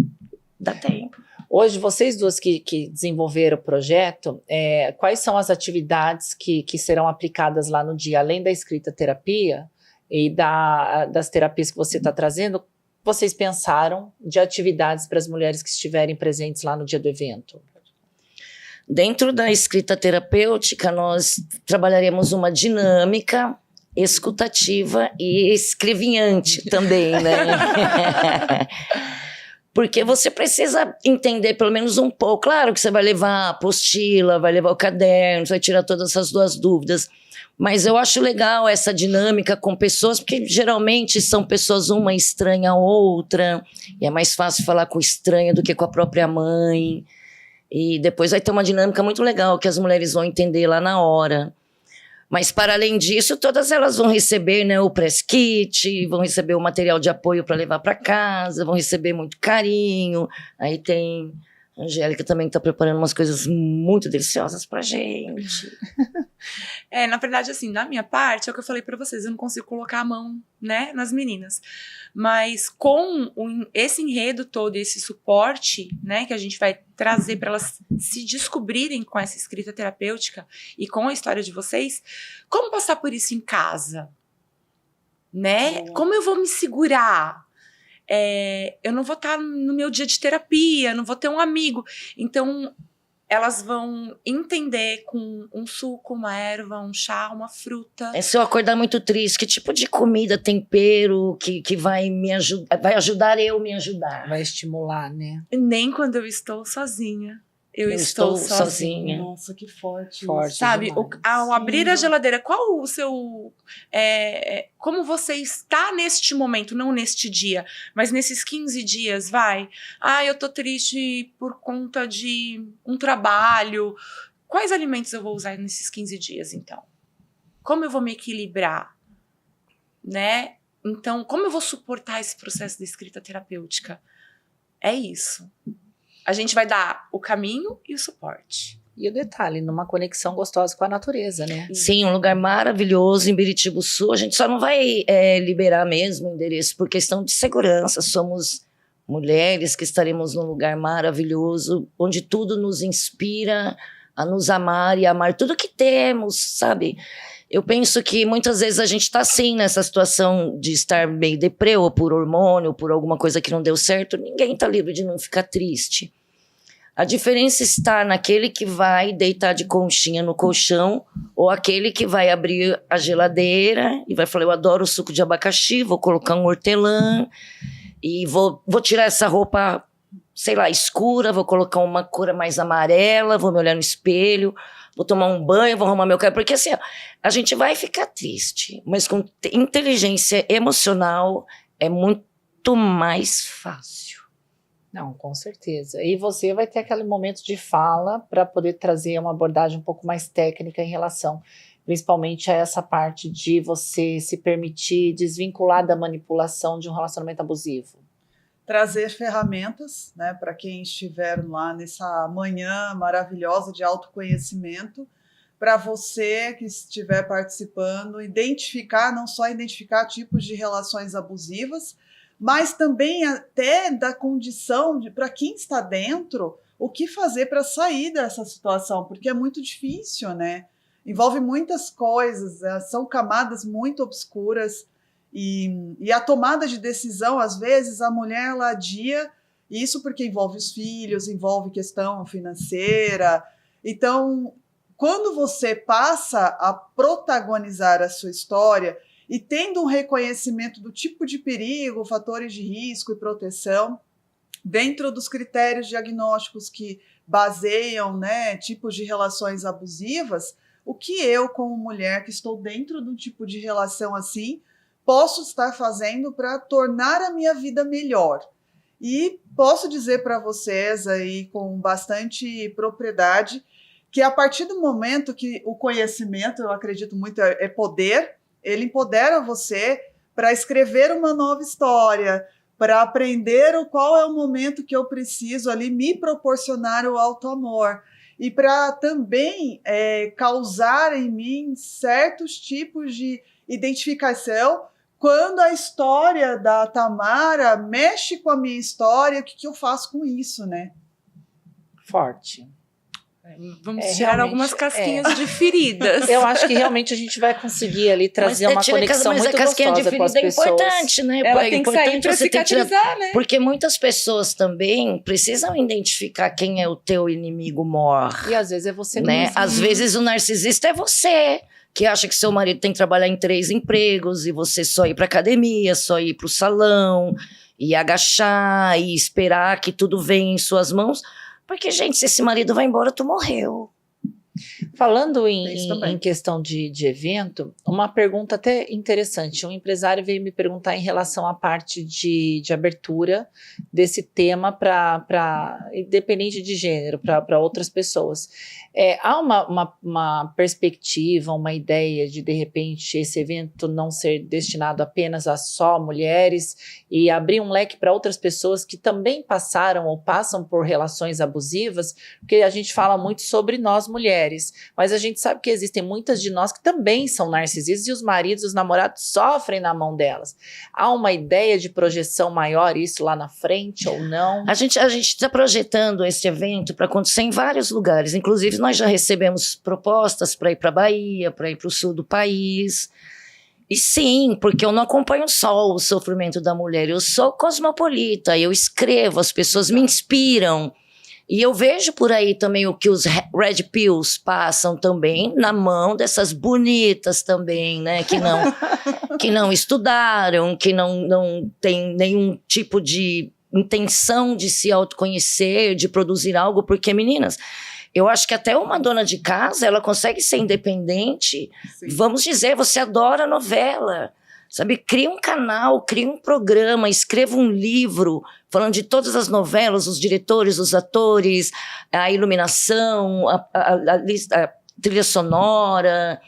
Dá tempo. Hoje, vocês duas que desenvolveram o projeto, quais são as atividades que serão aplicadas lá no dia? Além da escrita terapia e das terapias que você está trazendo, vocês pensaram de atividades para as mulheres que estiverem presentes lá no dia do evento? Dentro da escrita terapêutica, nós trabalharemos uma dinâmica escutativa e escrevinhante também, né? Porque você precisa entender pelo menos um pouco. Claro que você vai levar a apostila, vai levar o caderno, vai tirar todas essas duas dúvidas. Mas eu acho legal essa dinâmica com pessoas, porque geralmente são pessoas uma estranha a outra, e é mais fácil falar com estranha do que com a própria mãe. E depois vai ter uma dinâmica muito legal que as mulheres vão entender lá na hora. Mas, para além disso, todas elas vão receber, né, o press kit, vão receber o material de apoio para levar para casa, vão receber muito carinho. Aí tem a Angélica também que está preparando umas coisas muito deliciosas para gente. Na verdade, assim, da minha parte, é o que eu falei pra vocês, eu não consigo colocar a mão, né, nas meninas. Mas com esse enredo todo, esse suporte, né, que a gente vai trazer para elas se descobrirem com essa escrita terapêutica e com a história de vocês, como passar por isso em casa? Né? Como eu vou me segurar? Eu não vou estar no meu dia de terapia, não vou ter um amigo. Então, elas vão entender com um suco, uma erva, um chá, uma fruta. Se eu acordar muito triste, que tipo de comida, tempero que vai me ajudar, vai ajudar eu me ajudar? Vai estimular, né? Nem quando eu estou sozinha. Eu estou sozinha. Nossa, que forte. Forte. Isso. Sabe, ao abrir a Sim. geladeira, qual o seu... como você está neste momento, não neste dia, mas nesses 15 dias, vai. Eu tô triste por conta de um trabalho. Quais alimentos eu vou usar nesses 15 dias, então? Como eu vou me equilibrar? Né? Então, como eu vou suportar esse processo de escrita terapêutica? É isso. A gente vai dar o caminho e o suporte. E o detalhe, numa conexão gostosa com a natureza, né? Sim, um lugar maravilhoso em Biritibuçu. A gente só não vai liberar mesmo o endereço por questão de segurança. Somos mulheres que estaremos num lugar maravilhoso, onde tudo nos inspira a nos amar e amar tudo que temos, sabe? Eu penso que muitas vezes a gente está assim nessa situação de estar meio deprê, ou por hormônio, ou por alguma coisa que não deu certo. Ninguém está livre de não ficar triste. A diferença está naquele que vai deitar de conchinha no colchão, ou aquele que vai abrir a geladeira e vai falar, eu adoro suco de abacaxi, vou colocar um hortelã e vou tirar essa roupa, sei lá, escura, vou colocar uma cor mais amarela, vou me olhar no espelho. vou tomar um banho, vou arrumar meu cabelo. Porque assim, ó, a gente vai ficar triste, mas com inteligência emocional é muito mais fácil. Não, com certeza. E você vai ter aquele momento de fala para poder trazer uma abordagem um pouco mais técnica em relação, principalmente a essa parte de você se permitir desvincular da manipulação de um relacionamento abusivo. Trazer ferramentas, né, para quem estiver lá nessa manhã maravilhosa de autoconhecimento, para você que estiver participando, identificar, não só identificar tipos de relações abusivas, mas também até da condição de, para quem está dentro, o que fazer para sair dessa situação, porque é muito difícil, né? Envolve muitas coisas, são camadas muito obscuras, e a tomada de decisão, às vezes, a mulher ela adia, isso porque envolve os filhos, envolve questão financeira. Então, quando você passa a protagonizar a sua história e tendo um reconhecimento do tipo de perigo, fatores de risco e proteção, dentro dos critérios diagnósticos que baseiam, né, tipos de relações abusivas, o que eu, como mulher que estou dentro de um tipo de relação assim, posso estar fazendo para tornar a minha vida melhor. E posso dizer para vocês aí com bastante propriedade que a partir do momento que o conhecimento, eu acredito muito, é poder, ele empodera você para escrever uma nova história, para aprender qual é o momento que eu preciso ali me proporcionar o auto-amor e para também causar em mim certos tipos de identificação. Quando a história da Tamara mexe com a minha história, o que eu faço com isso, né? Forte. Vamos tirar algumas casquinhas de feridas. Eu acho que realmente a gente vai conseguir ali trazer uma conexão muito gostosa com as pessoas. Mas a casquinha de ferida é importante, né? Ela tem que sair para cicatrizar, né? Porque muitas pessoas também precisam identificar quem é o teu inimigo maior. E às vezes é você né? mesmo. Às vezes o narcisista é você, que acha que seu marido tem que trabalhar em 3 empregos e você só ir para academia, só ir para o salão, e agachar e esperar que tudo venha em suas mãos. Porque, gente, se esse marido vai embora, tu morreu. Falando em questão de evento, uma pergunta até interessante. Um empresário veio me perguntar em relação à parte de abertura desse tema independente de gênero, para outras pessoas. Há uma perspectiva, uma ideia de repente, esse evento não ser destinado apenas a só mulheres e abrir um leque para outras pessoas que também passaram ou passam por relações abusivas, porque a gente fala muito sobre nós mulheres, mas a gente sabe que existem muitas de nós que também são narcisistas e os maridos, os namorados sofrem na mão delas. Há uma ideia de projeção maior isso lá na frente ou não? A gente está projetando esse evento para acontecer em vários lugares, inclusive nós já recebemos propostas para ir para a Bahia, para ir para o sul do país. E sim, porque eu não acompanho só o sofrimento da mulher, eu sou cosmopolita, eu escrevo, as pessoas me inspiram. E eu vejo por aí também o que os Red Pills passam também na mão dessas bonitas também, né? Que não estudaram, que não tem nenhum tipo de intenção de se autoconhecer, de produzir algo, porque, meninas, eu acho que até uma dona de casa, ela consegue ser independente. Sim. Vamos dizer, você adora novela, sabe? Cria um canal, cria um programa, escreva um livro falando de todas as novelas, os diretores, os atores, a iluminação, a trilha sonora.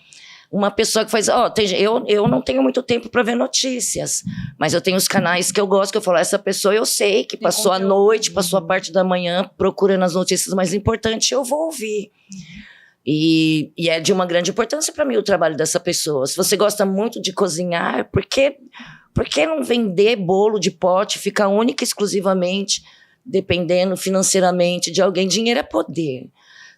Uma pessoa que faz... eu não tenho muito tempo para ver notícias, mas eu tenho os canais que eu gosto, que eu falo, essa pessoa eu sei que passou a noite, passou a parte da manhã procurando as notícias mais importantes, eu vou ouvir. E é de uma grande importância para mim o trabalho dessa pessoa. Se você gosta muito de cozinhar, por que não vender bolo de pote, ficar única e exclusivamente dependendo financeiramente de alguém? Dinheiro é poder.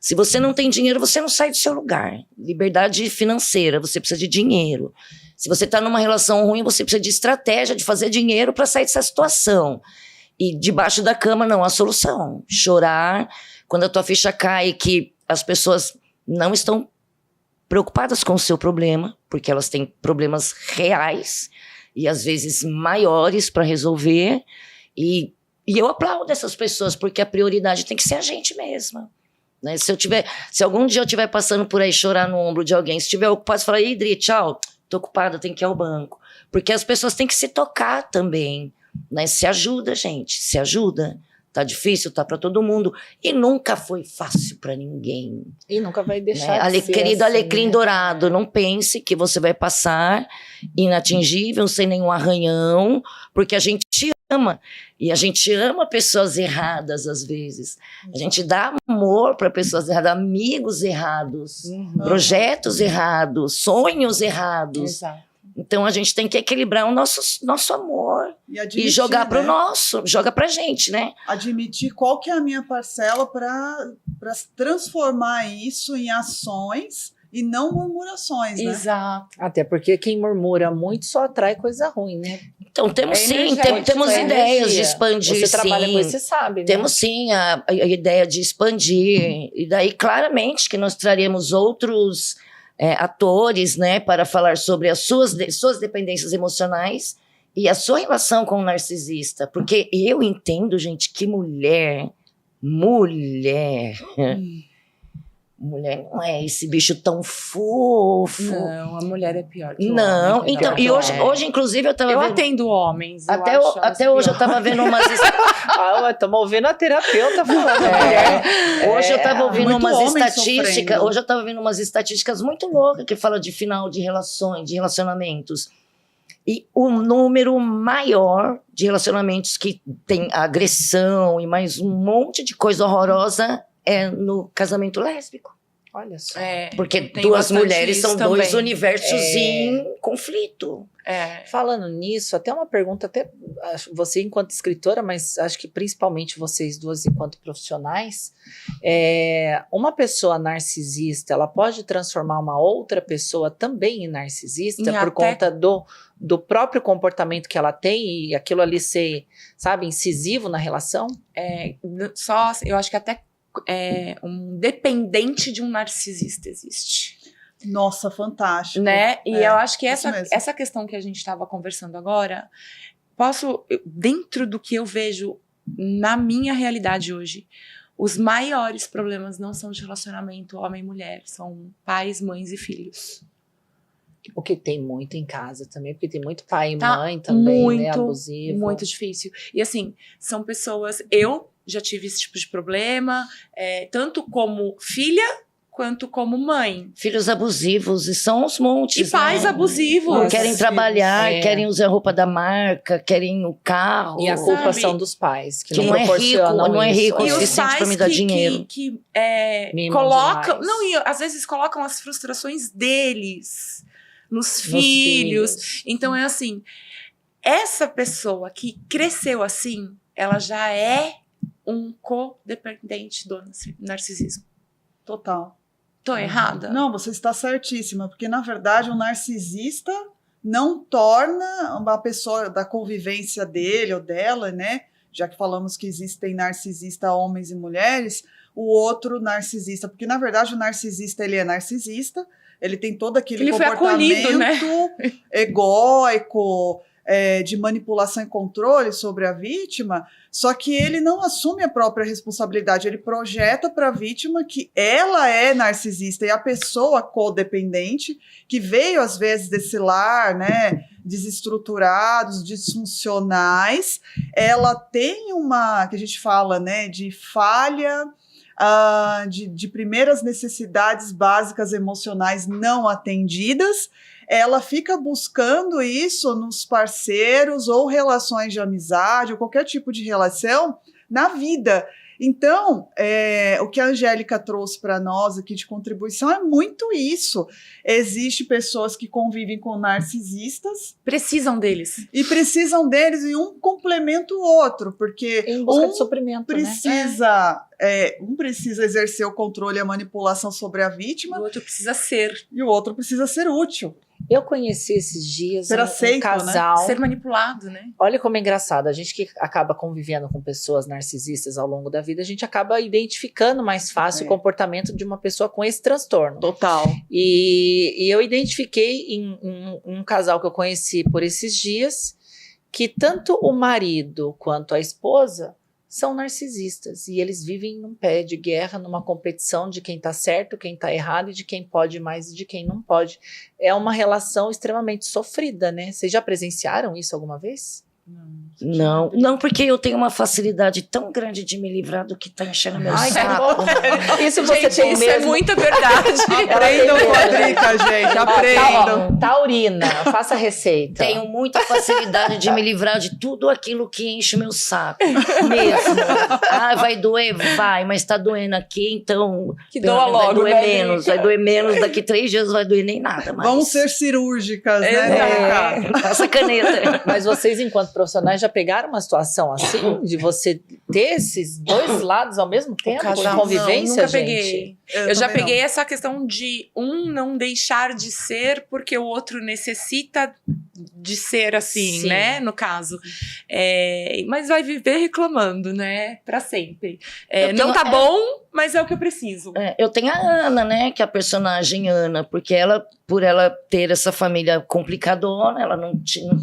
Se você não tem dinheiro, você não sai do seu lugar. Liberdade financeira, você precisa de dinheiro. Se você está numa relação ruim, você precisa de estratégia, de fazer dinheiro para sair dessa situação. E debaixo da cama não há solução. Chorar, quando a tua ficha cai, que as pessoas não estão preocupadas com o seu problema, porque elas têm problemas reais e às vezes maiores para resolver. E eu aplaudo essas pessoas, porque a prioridade tem que ser a gente mesma. Né? Se algum dia eu estiver passando por aí chorar no ombro de alguém, se estiver ocupado, você fala, Idri, tchau, tô ocupada, tenho que ir ao banco. Porque as pessoas têm que se tocar também. Né? Se ajuda, gente, se ajuda. Tá difícil, tá para todo mundo. E nunca foi fácil para ninguém. E nunca vai deixar né? de ser Querido assim, alecrim né? dourado, não pense que você vai passar inatingível, sem nenhum arranhão, porque a gente ama. E a gente ama pessoas erradas, às vezes. A gente dá amor para pessoas erradas, amigos errados, projetos errados, sonhos errados. Exato. Então a gente tem que equilibrar o nosso amor admitir, e jogar para o né? nosso, joga pra gente, né? Admitir qual que é a minha parcela para transformar isso em ações e não murmurações, né? Exato. Até porque quem murmura muito só atrai coisa ruim, né? Então temos É sim, energético, temos é ideias energia. de expandir, Você trabalha sim. com isso, você sabe, né? Temos sim a ideia de expandir, e daí claramente que nós traremos outros atores, né, para falar sobre as suas dependências emocionais e a sua relação com o narcisista, porque eu entendo, gente, que mulher não é esse bicho tão fofo. Não, a mulher é pior que o Não, homem. então, e hoje inclusive eu tava Eu vendo... atendo homens. eu Até, acho elas até hoje eu pior. tava vendo umas... Estamos ouvindo a terapeuta falando. Hoje eu tava ouvindo muito umas homem estatísticas. sofrendo. Hoje eu tava ouvindo umas estatísticas muito loucas que falam de final de relacionamentos. E o número maior de relacionamentos que tem agressão e mais um monte de coisa horrorosa é no casamento lésbico. Olha só. Porque tem duas bastante mulheres isso são dois também. universos em conflito. Falando nisso, até uma pergunta, até você enquanto escritora, mas acho que principalmente vocês duas enquanto profissionais, uma pessoa narcisista, ela pode transformar uma outra pessoa também em narcisista por conta do próprio comportamento que ela tem e aquilo ali ser, sabe, incisivo na relação? Eu acho que até um dependente de um narcisista existe. Nossa, fantástico. Né? E eu acho que isso mesmo. essa questão que a gente estava conversando agora, dentro do que eu vejo na minha realidade hoje, os maiores problemas não são de relacionamento homem e mulher, são pais, mães e filhos. O que tem muito em casa também, porque tem muito pai e Tá mãe também, muito, né, abusivo. Muito difícil. E assim, são pessoas... Eu já tive esse tipo de problema, tanto como filha, quanto como mãe. Filhos abusivos, e são os montes. E pais né? abusivos. Não querem trabalhar, É. querem usar a roupa da marca, querem o carro. E a culpa Sabe? são dos pais, que Que não não é proporcionam rico, não é isso. rico o E os suficiente pais pra me dar dinheiro. que Mimam colocam... demais. Não, e às vezes colocam as frustrações deles nos Nos filhos. Então é assim, essa pessoa que cresceu assim, ela já é um codependente do narcisismo. Total. Tô errada? Não, você está certíssima, porque na verdade o narcisista não torna uma pessoa da convivência dele ou dela, né? Já que falamos que existem narcisistas homens e mulheres, o outro narcisista, porque na verdade o narcisista ele é narcisista, ele tem todo aquele Ele foi comportamento acolhido, né? egóico, de manipulação e controle sobre a vítima, só que ele não assume a própria responsabilidade, ele projeta para a vítima que ela é narcisista e a pessoa codependente, que veio às vezes desse lar, né, desestruturados, disfuncionais, ela tem uma, que a gente fala, né, de falha, de primeiras necessidades básicas emocionais não atendidas. Ela fica buscando isso nos parceiros ou relações de amizade ou qualquer tipo de relação na vida. Então, o que a Angélica trouxe para nós aqui de contribuição é muito isso. Existem pessoas que convivem com narcisistas Precisam deles. e precisam deles e um complementa o outro, porque Em busca de suprimento, precisa, um precisa exercer o controle e a manipulação sobre a vítima O outro precisa ser. e o outro precisa ser útil. Eu conheci esses dias Ser aceito, um casal. Ser manipulado, né? Olha como é engraçado, a gente que acaba convivendo com pessoas narcisistas ao longo da vida, a gente acaba identificando mais fácil o comportamento de uma pessoa com esse transtorno. Total. E eu identifiquei em um casal que eu conheci por esses dias, que tanto o marido quanto a esposa são narcisistas e eles vivem num pé de guerra, numa competição de quem tá certo, quem tá errado e de quem pode mais e de quem não pode. É uma relação extremamente sofrida, né? Vocês já presenciaram isso alguma vez? Não, porque eu tenho uma facilidade tão grande de me livrar do que tá enchendo meu Ai, saco. Isso você Gente, tem isso mesmo. é muito verdade. Aprendam com a Drica, gente, aprendam. Taurina, faça a receita. Tenho muita facilidade de me livrar de tudo aquilo que enche meu saco. Mesmo. Ah, vai doer? Vai, mas tá doendo aqui, então. Que doa logo, vai doer né, menos, Drica? vai doer menos, daqui 3 dias não vai doer nem nada mais. Vamos ser cirúrgicas, né, Exato. Drica? Passa a caneta. Mas vocês, enquanto profissionais, já pegaram uma situação assim? De você ter esses dois lados ao mesmo tempo? Casal, Em convivência, nunca gente? peguei. Eu já também peguei essa questão de não deixar de ser porque o outro necessita de ser assim, Sim. né? No caso. Mas vai viver reclamando, né? Pra sempre. Eu Não tenho- tá bom, mas é o que eu preciso. Eu tenho a Ana, né, que é a personagem Ana, porque ela, por ela ter essa família complicadona, ela não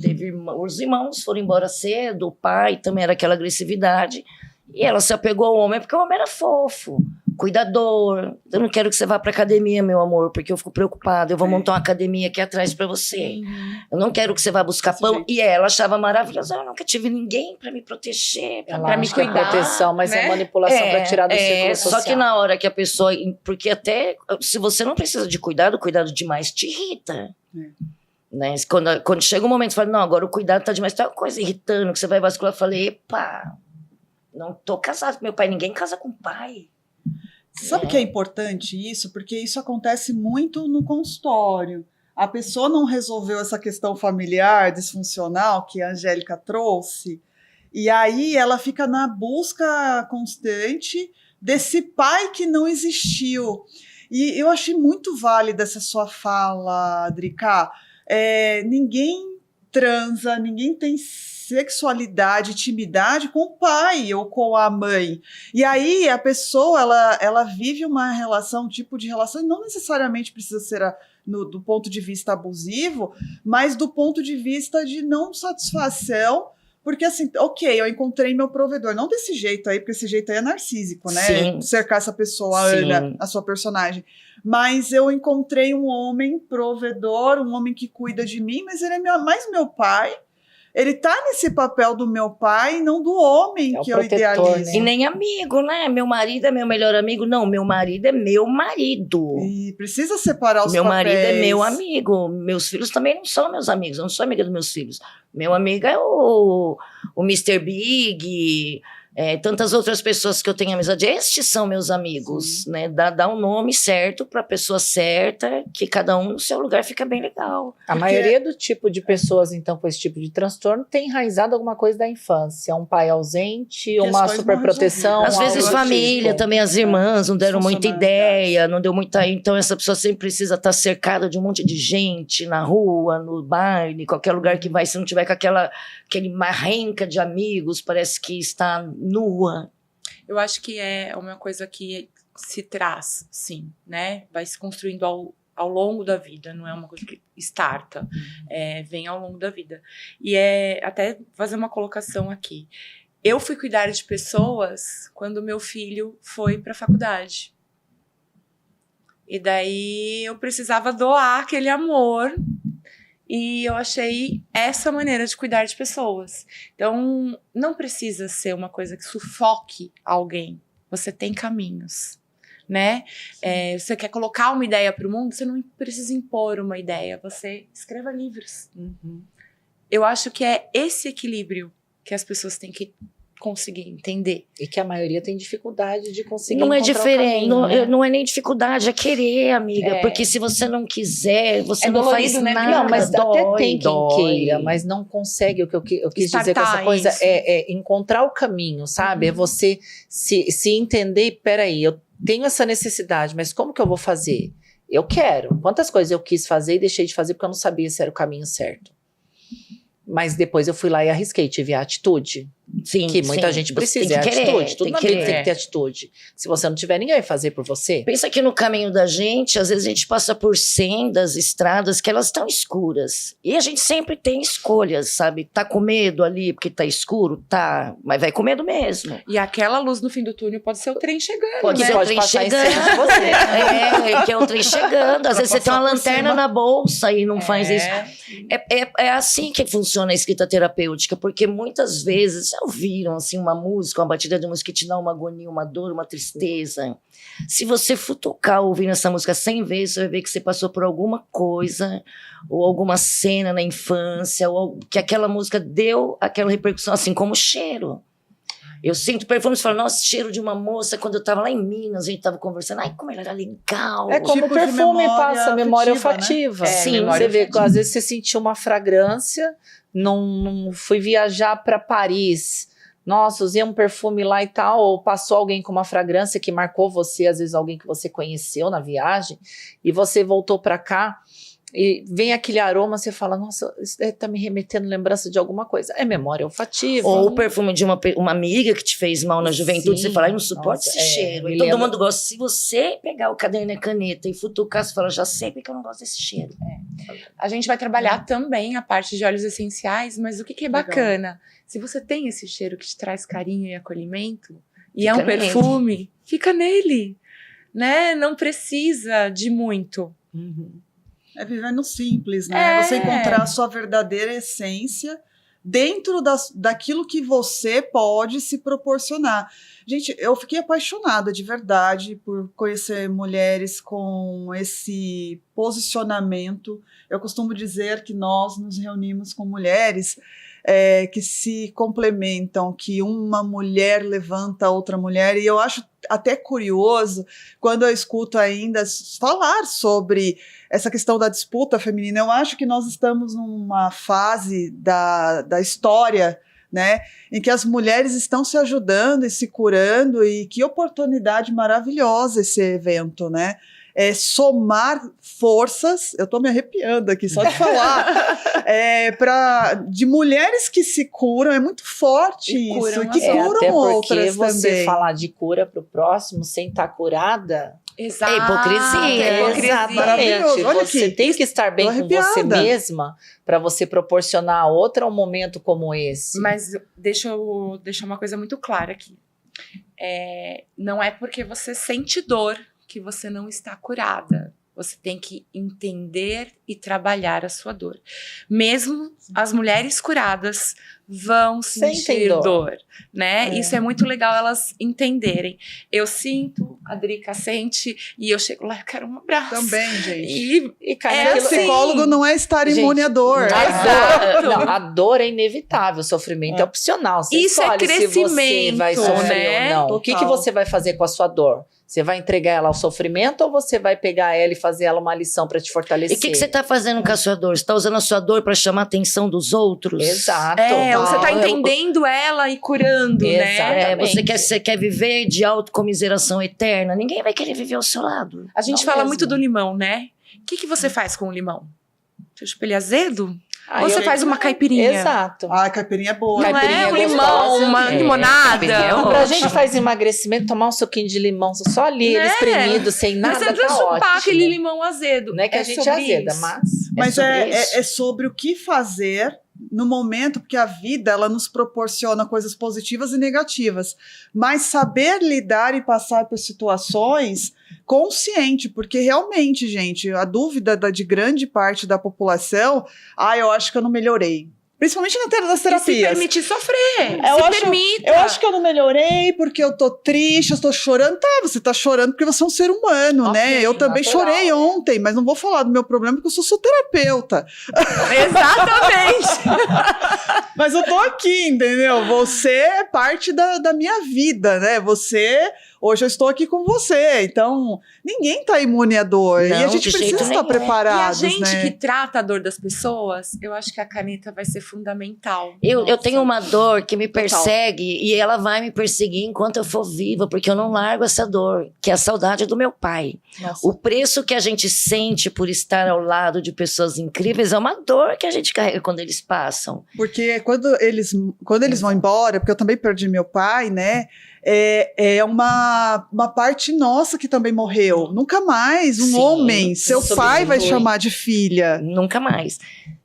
teve irmão, os irmãos foram embora cedo, o pai também era aquela agressividade, e ela se apegou ao homem porque o homem era fofo, cuidador. Eu não quero que você vá pra academia, meu amor, porque eu fico preocupada, eu vou montar uma academia aqui atrás pra você. Eu não quero que você vá buscar Desse pão. jeito. E ela achava maravilhosa, eu nunca tive ninguém pra me proteger, Ela Pra me acha que é cuidar, proteção, mas é né? manipulação para tirar do círculo social. Só que na hora que a pessoa. Porque até se você não precisa de cuidado demais te irrita. Né? Quando chega um momento, você fala, não, agora o cuidado tá demais, tá uma coisa irritando, que você vai vascular. Eu falei, epa, não tô casado com meu pai, ninguém casa com o pai. Sabe que é importante isso? Porque isso acontece muito no consultório. A pessoa não resolveu essa questão familiar, disfuncional, que a Angélica trouxe, e aí ela fica na busca constante desse pai que não existiu. E eu achei muito válida essa sua fala, Drica. Ninguém transa, ninguém tem sexualidade, intimidade com o pai ou com a mãe. E aí a pessoa, ela vive uma relação, um tipo de relação, e não necessariamente precisa ser do ponto de vista abusivo, mas do ponto de vista de não satisfação, porque assim, ok, eu encontrei meu provedor, não desse jeito aí, porque esse jeito aí é narcísico, né? Sim. Cercar essa pessoa, a Sim. Ana, a sua personagem. Mas eu encontrei um homem provedor, um homem que cuida de mim, mas ele é mais meu pai. Ele tá nesse papel do meu pai, não do homem É o que eu protetor, idealizo. E nem amigo, né? Meu marido é meu melhor amigo. Não, meu marido é meu marido. E precisa separar os Meu papéis. marido é meu amigo. Meus filhos também não são meus amigos. Eu não sou amiga dos meus filhos. Meu amigo é o Mr. Big, tantas outras pessoas que eu tenho amizade. Estes são meus amigos, né? Dá um nome certo para a pessoa certa, que cada um no seu lugar fica bem legal. A maioria do tipo de pessoas, então, com esse tipo de transtorno tem enraizado alguma coisa da infância. Um pai ausente, as uma coisas não superproteção. Às vezes algo família, tipo. também as irmãs não deram muita Funcionalidade. ideia, não deu muita. Então essa pessoa sempre precisa estar cercada de um monte de gente na rua, no baile, qualquer lugar que vai. Se não tiver com aquele marrenca de amigos, parece que está nua. Eu acho que é uma coisa que se traz, sim, né? Vai se construindo ao longo da vida, não é uma coisa que starta, vem ao longo da vida. E até fazer uma colocação aqui. Eu fui cuidar de pessoas quando meu filho foi para a faculdade. E daí eu precisava doar aquele amor. E eu achei essa maneira de cuidar de pessoas. Então, não precisa ser uma coisa que sufoque alguém. Você tem caminhos, né? Você quer colocar uma ideia para o mundo, você não precisa impor uma ideia. Você escreva livros. Uhum. Eu acho que é esse equilíbrio que as pessoas têm que conseguir entender. E que a maioria tem dificuldade de conseguir Não é encontrar o diferente, caminho, né? não é nem dificuldade, é querer, amiga. Porque se você não quiser, você É não faz dolorido, né? nada. Não, mas dói, até tem quem dói. queira, mas não consegue. O que eu quis dizer com essa Startar coisa isso. é encontrar o caminho, sabe? É você se entender, peraí, eu tenho essa necessidade, mas como que eu vou fazer? Eu quero. Quantas coisas eu quis fazer e deixei de fazer porque eu não sabia se era o caminho certo. Mas depois eu fui lá e arrisquei, tive a atitude. Sim, Que muita sim. gente Você precisa, tem é que querer, atitude. Tudo tem na que vida tem querer. que ter atitude. Se você não tiver, ninguém vai fazer por você. Pensa que no caminho da gente, às vezes a gente passa por sendas, estradas que elas estão escuras. E a gente sempre tem escolhas, sabe? Tá com medo ali porque tá escuro? Tá. Mas vai com medo mesmo. E aquela luz no fim do túnel pode ser o trem chegando, Pode né? ser o Pode trem passar em chegando. cima de você. Que é o trem chegando. Às Pra vezes você tem uma passar por lanterna cima. na bolsa e não faz isso. É assim que funciona a escrita terapêutica, porque muitas vezes já ouviram assim, uma música, uma batida de música que te dá uma agonia, uma dor, uma tristeza. Se você futucar ouvindo essa música 100 vezes, você vai ver que você passou por alguma coisa, ou alguma cena na infância, ou que aquela música deu aquela repercussão, assim como o cheiro. Eu sinto perfume e falo, nossa, cheiro de uma moça, quando eu tava lá em Minas, a gente tava conversando, ai, como ela era legal. É como Tipo de perfume memória passa memória afetiva, olfativa. né? Sim, memória você vê, afetiva. às vezes você sentiu uma fragrância, não fui viajar para Paris. Nossa, usei um perfume lá e tal, ou passou alguém com uma fragrância que marcou você, às vezes alguém que você conheceu na viagem, e você voltou para cá, e vem aquele aroma, você fala, nossa, isso tá me remetendo lembrança de alguma coisa. É memória olfativa. Ou o perfume de uma amiga que te fez mal na juventude, Sim, você fala, ai, não suporto nossa, esse cheiro. me E todo lembra- mundo gosta. Se você pegar o caderno e a caneta e futucar, você fala, já sei porque eu não gosto desse cheiro. A gente vai trabalhar também a parte de óleos essenciais, mas o que é Legal. bacana? Se você tem esse cheiro que te traz carinho e acolhimento, e é Fica um nele. perfume, fica nele, né? Não precisa de muito. Uhum. É viver no simples, né? É. Você encontrar a sua verdadeira essência dentro daquilo que você pode se proporcionar. Gente, eu fiquei apaixonada de verdade por conhecer mulheres com esse posicionamento. Eu costumo dizer que nós nos reunimos com mulheres que se complementam, que uma mulher levanta a outra mulher, e eu acho até curioso quando eu escuto ainda falar sobre essa questão da disputa feminina. Eu acho que nós estamos numa fase da história, né, em que as mulheres estão se ajudando e se curando, e que oportunidade maravilhosa esse evento, né? Somar forças, eu tô me arrepiando aqui só de falar, de mulheres que se curam, é muito forte E isso, curam e que as curam Até porque outras você também. falar de cura pro próximo sem estar curada, Exato. É hipocrisia. É Maravilhoso. Olha Você aqui. tem que estar bem Tô com você arrepiada. mesma para você proporcionar a outra um momento como esse. Mas deixa eu deixar uma coisa muito clara aqui. Não é porque você sente dor que você não está curada. Você tem que entender e trabalhar a sua dor. Mesmo as mulheres curadas vão Sentem sentir dor. dor, né? Isso é muito legal elas entenderem. Eu sinto, a Drica sente, e eu chego lá, eu quero um abraço. Também, gente. E cai É naquilo- assim. Psicólogo não é estar Gente, imune à dor. A dor, não, a dor é inevitável, o sofrimento é opcional. Você Isso é escolhe se você crescimento, vai sofrer né? ou não. O que Total. você vai fazer com a sua dor? Você vai entregar ela ao sofrimento ou você vai pegar ela e fazer ela uma lição para te E fortalecer? o que você tá fazendo com a sua dor? Você tá usando a sua dor para chamar a atenção dos outros? Exato. Você tá Eu- entendendo ela e curando, né? Exatamente. Você quer viver de autocomiseração eterna? Ninguém vai querer viver ao seu lado. A gente Não fala mesmo. muito do limão, né? O que você faz com o limão? Você chupa ele azedo? Aí Ou você eu- faz uma caipirinha? Exato. Ah, a caipirinha é boa. Não Caipirinha é um gostosa. limão, uma É, limonada. caipirinha é Pra ótimo. gente faz emagrecimento, tomar um suquinho de limão só ali, ele Né? espremido, sem Mas nada, você precisa tá chupar ótimo. aquele limão azedo. Não é que a gente sobre azeda, isso. Mas sobre isso. é sobre o que fazer no momento, porque a vida ela nos proporciona coisas positivas e negativas, mas saber lidar e passar por situações consciente, porque realmente, gente, a dúvida de grande parte da população, eu acho que eu não melhorei. Principalmente nas E se terapias. permitir sofrer. Eu se acho- permita. Eu acho que eu não melhorei porque eu tô triste, eu tô chorando. Tá, você tá chorando porque você é um ser humano, Ok, né? Eu também natural, chorei né? ontem, mas não vou falar do meu problema porque eu sou terapeuta. Exatamente. Mas eu tô aqui, entendeu? Você é parte da minha vida, né? Você Hoje eu estou aqui com você, então ninguém está imune à dor. E a Não, gente de precisa jeito estar nenhum. preparados, E a gente né? que trata a dor das pessoas, eu acho que a caneta vai ser fundamental. Eu tenho uma dor que me Total. persegue e ela vai me perseguir enquanto eu for viva, porque eu não largo essa dor, que é a saudade do meu pai. Nossa. O preço que a gente sente por estar ao lado de pessoas incríveis é uma dor que a gente carrega quando eles passam. Porque quando eles vão embora, porque eu também perdi meu pai, né? É uma parte nossa que também morreu. Nunca mais um Sim, homem, seu pai vai substitui. chamar de filha. Nunca mais.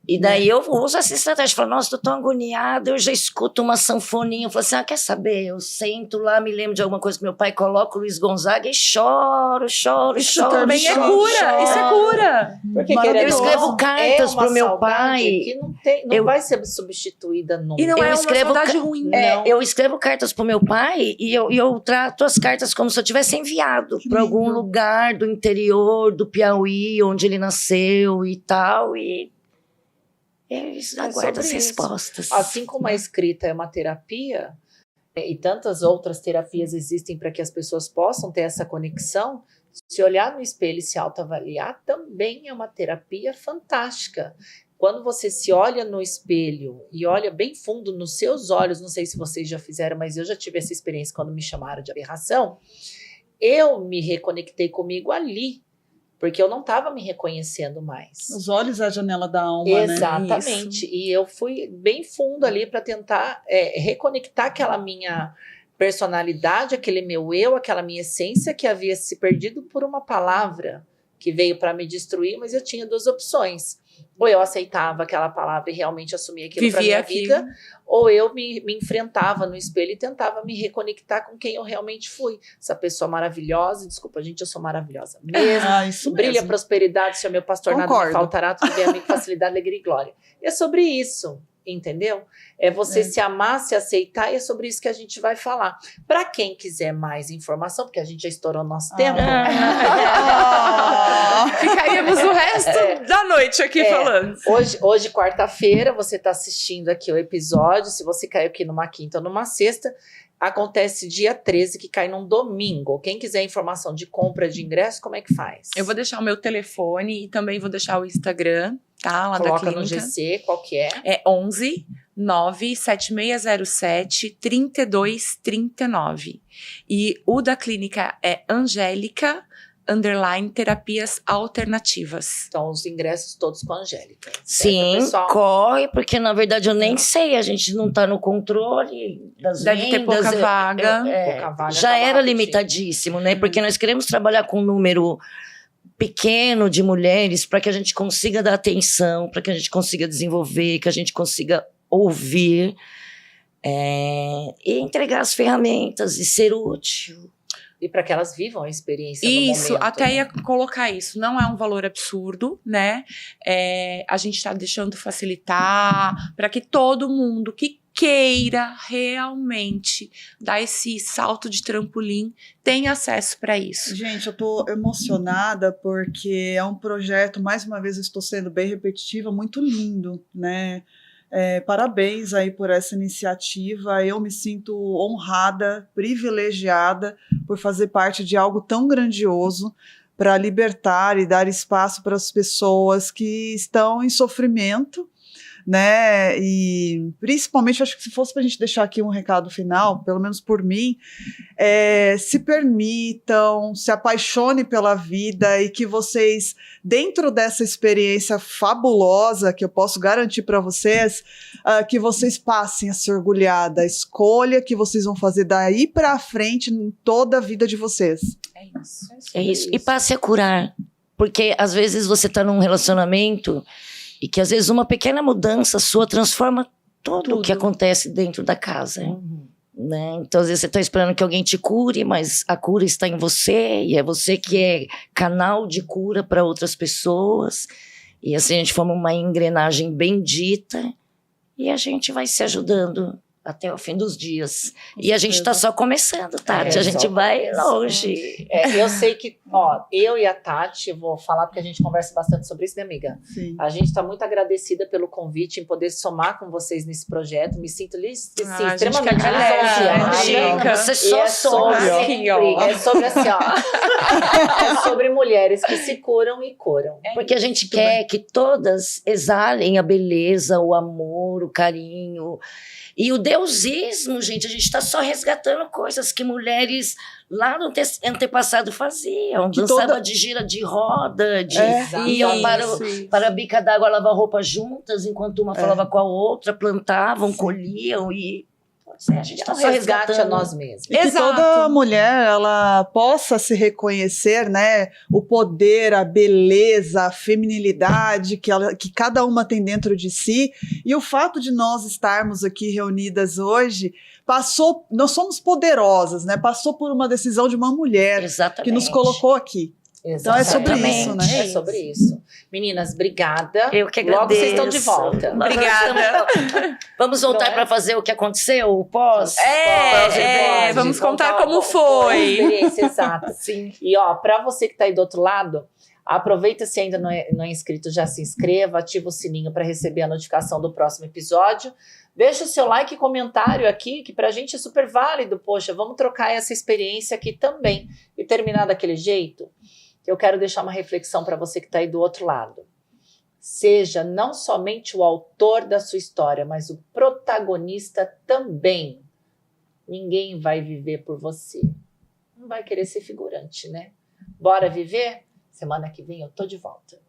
E daí eu uso essa estratégia. Falo, nossa, tô tão agoniada, eu já escuto uma sanfoninha. Eu falo assim, quer saber? Eu sento lá, me lembro de alguma coisa que meu pai coloca, o Luiz Gonzaga, e choro. Também é cura, isso é cura. Porque Maravilhoso. querendo Eu ou escrevo não, cartas é uma pro meu saudade pai. que não vai ser substituída nunca. E não Eu é uma escrevo saudade ruim. Não. Eu escrevo cartas pro meu pai e eu trato as cartas como se eu tivesse enviado Que para algum lindo. lugar do interior do Piauí, onde ele nasceu e tal. E eles aguardam as sobre isso. respostas. Assim como a escrita é uma terapia, e tantas outras terapias existem para que as pessoas possam ter essa conexão, se olhar no espelho e se autoavaliar também é uma terapia fantástica. Quando você se olha no espelho e olha bem fundo nos seus olhos, não sei se vocês já fizeram, mas eu já tive essa experiência quando me chamaram de aberração, eu me reconectei comigo ali, porque eu não estava me reconhecendo mais. Os olhos é a janela da alma, né? Exatamente. E eu fui bem fundo ali para tentar reconectar aquela minha personalidade, aquele meu eu, aquela minha essência que havia se perdido por uma palavra que veio para me destruir, mas eu tinha duas opções. Ou eu aceitava aquela palavra e realmente assumia aquilo para minha vida, ou eu me enfrentava no espelho e tentava me reconectar com quem eu realmente fui. Essa pessoa maravilhosa, desculpa, gente, eu sou maravilhosa mesmo. Isso Brilha, mesmo. prosperidade, se é meu pastor, nada me Concordo. faltará, tudo bem, amigo, facilidade, alegria e glória. E é sobre isso, entendeu? É você se amar, se aceitar, e é sobre isso que a gente vai falar. Para quem quiser mais informação, porque a gente já estourou nosso tempo, Ficaríamos o resto da noite aqui falando. hoje quarta-feira, você está assistindo aqui o episódio, se você caiu aqui numa quinta ou numa sexta, acontece dia 13, que cai num domingo. Quem quiser informação de compra de ingresso, como é que faz? Eu vou deixar o meu telefone e também vou deixar o Instagram, tá? Lá Coloca da no clínica. GC, qual que é? É 11 97607 3239. E o da clínica é Angélica _terapias alternativas. Então, os ingressos todos com a Angélica. certo, Sim, pessoal? corre, porque na verdade eu nem sei, a gente não tá no controle das Deve ter vendas. pouca vaga. Pouca vaga, Já acaba era rapidinho. limitadíssimo, né? Porque nós queremos trabalhar com um número pequeno de mulheres para que a gente consiga dar atenção, para que a gente consiga desenvolver, que a gente consiga ouvir e entregar as ferramentas e ser útil. E para que elas vivam a experiência no Isso, momento. até ia colocar isso. Não é um valor absurdo, né? A gente está deixando facilitar para que todo mundo que queira realmente dar esse salto de trampolim tenha acesso para isso. Gente, eu tô emocionada porque é um projeto, mais uma vez eu estou sendo bem repetitiva, muito lindo, né? Parabéns aí por essa iniciativa. Eu me sinto honrada, privilegiada por fazer parte de algo tão grandioso para libertar e dar espaço para as pessoas que estão em sofrimento, né? E principalmente, acho que se fosse para a gente deixar aqui um recado final, pelo menos por mim, se permitam, se apaixone pela vida e que vocês, dentro dessa experiência fabulosa que eu posso garantir para vocês, que vocês passem a se orgulhar da escolha que vocês vão fazer daí para frente em toda a vida de vocês. É isso. É isso. E passe a curar. Porque às vezes você está num relacionamento e que às vezes uma pequena mudança sua transforma tudo o que acontece dentro da casa. Né? Então às vezes você está esperando que alguém te cure, mas a cura está em você e é você que é canal de cura para outras pessoas. E assim a gente forma uma engrenagem bendita e a gente vai se ajudando até o fim dos dias. E a gente está só começando, Tati. A gente vai longe. Eu sei que, eu e a Tati, vou falar porque a gente conversa bastante sobre isso, né, amiga? Sim. A gente está muito agradecida pelo convite em poder somar com vocês nesse projeto. Me sinto extremamente lisonjeada. Você só sobre, é sobre assim, é sobre mulheres que se curam e curam. Porque a gente quer que todas exalem a beleza, o amor, o carinho. E o deusismo, gente, a gente está só resgatando coisas que mulheres lá no antepassado faziam. Dançava de gira de roda, iam para a bica d'água lavar roupa juntas, enquanto uma falava com a outra, plantavam, colhiam e... a gente está só resgatando a nós mesmos. E que toda mulher ela possa se reconhecer, né? O poder, a beleza, a feminilidade que cada uma tem dentro de si. E o fato de nós estarmos aqui reunidas hoje nós somos poderosas, né? Passou por uma decisão de uma mulher que nos colocou aqui. Então é sobre isso, né? É sobre isso. Meninas, obrigada. Eu que agradeço. Logo vocês estão de volta. Obrigada. Vamos voltar para fazer o que aconteceu, o pós? Vamos contar como foi. A experiência exata. Sim. E para você que está aí do outro lado, aproveita, se ainda não é inscrito, já se inscreva, ativa o sininho para receber a notificação do próximo episódio. Deixa o seu like e comentário aqui, que pra gente é super válido. Poxa, vamos trocar essa experiência aqui também. E terminar daquele jeito, eu quero deixar uma reflexão para você que está aí do outro lado. Seja não somente o autor da sua história, mas o protagonista também. Ninguém vai viver por você. Não vai querer ser figurante, né? Bora viver? Semana que vem eu tô de volta.